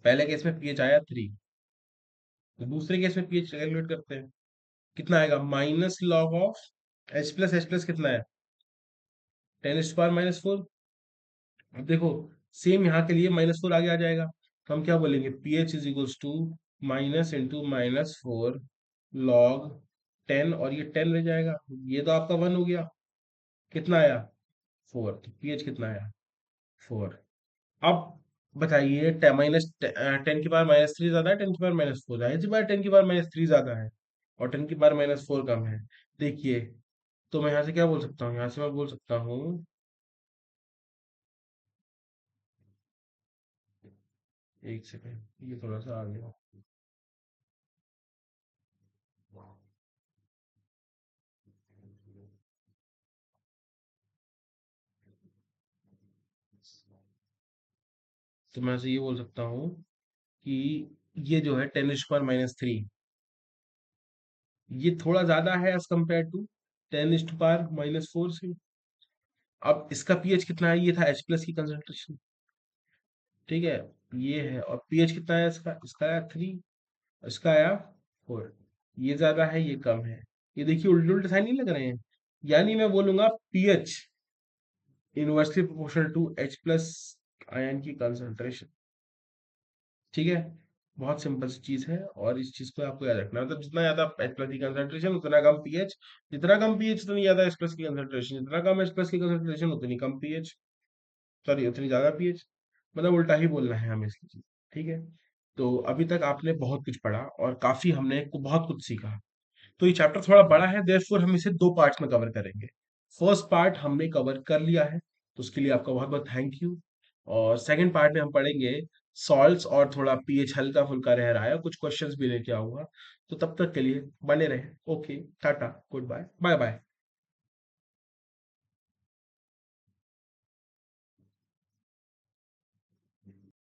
पहले केस में पीएच आया 3, तो दूसरे केस में पीएच कैलकुलेट करते हैं। कितना आएगा? -log ऑफ H प्लस कितना है? 10⁻⁴। अब देखो, सेम यहाँ के लिए -4 आगे आ जाएगा, तो हम क्या बोलेंगे? PH is equals to -4 log 10, और ये 10 रह जाएगा, ये तो आपका 1 हो गया। कितना आया? 4। तो पीएच कितना आया? 4। अब बताइए, -10⁻³ ज्यादा है 10⁻⁴? जाहिर सी बात 10⁻³ ज्यादा है, और 10⁻⁴ कम है। देखिए, तो मैं यहाँ से क्या बोल सकता हूँ? यहाँ से मैं बोल सकता हूँ, एक सेकेंड, ये थोड़ा सा आ गया। तो मैं से ये बोल सकता हूँ कि ये जो है 10⁻⁻³ ये थोड़ा ज्यादा है एज कम्पेयर टू 10⁻⁻4 से। अब इसका पीएच कितना है? ये था H प्लस की कंसंट्रेशन, ठीक है, ये है, और पीएच कितना है इसका? इसका आया 3, इसका आया 4। ये ज्यादा है, ये कम है। ये देखिए, उल्टे उल्टे साइन नहीं लग रहे हैं, यानी मैं बोलूंगा pH inversely proportional to H plus ion की कंसंट्रेशन। ठीक है, बहुत सिंपल सी चीज है, और इस चीज को आपको याद रखना है। मतलब जितना ज्यादा H प्लस की कंसंट्रेशन उतना कम पीएच, जितना कम पीएच उतनी ज्यादा H प्लस की कंसंट्रेशन, जितना कम H प्लस की कंसंट्रेशन उतनी कम पीएच, सॉरी उतनी ज्यादा पीएच। मतलब उल्टा ही बोलना है हमें इसकी चीज। ठीक है, तो अभी तक आपने बहुत कुछ पढ़ा और काफी हमने बहुत कुछ सीखा। तो ये चैप्टर थोड़ा बड़ा है, देयरफॉर हम इसे 2 पार्ट्स में कवर करेंगे। फर्स्ट पार्ट हमने कवर कर लिया है, तो उसके लिए आपका बहुत बहुत थैंक यू। और सेकंड पार्ट में हम पढ़ेंगे सॉल्ट्स, और थोड़ा पीएच हल्का फुल्का रह रहा है, कुछ क्वेश्चंस भी लेके आऊंगा। तो तब तक के लिए बने रहे। ओके, टाटा, गुड बाय, बाय बाय।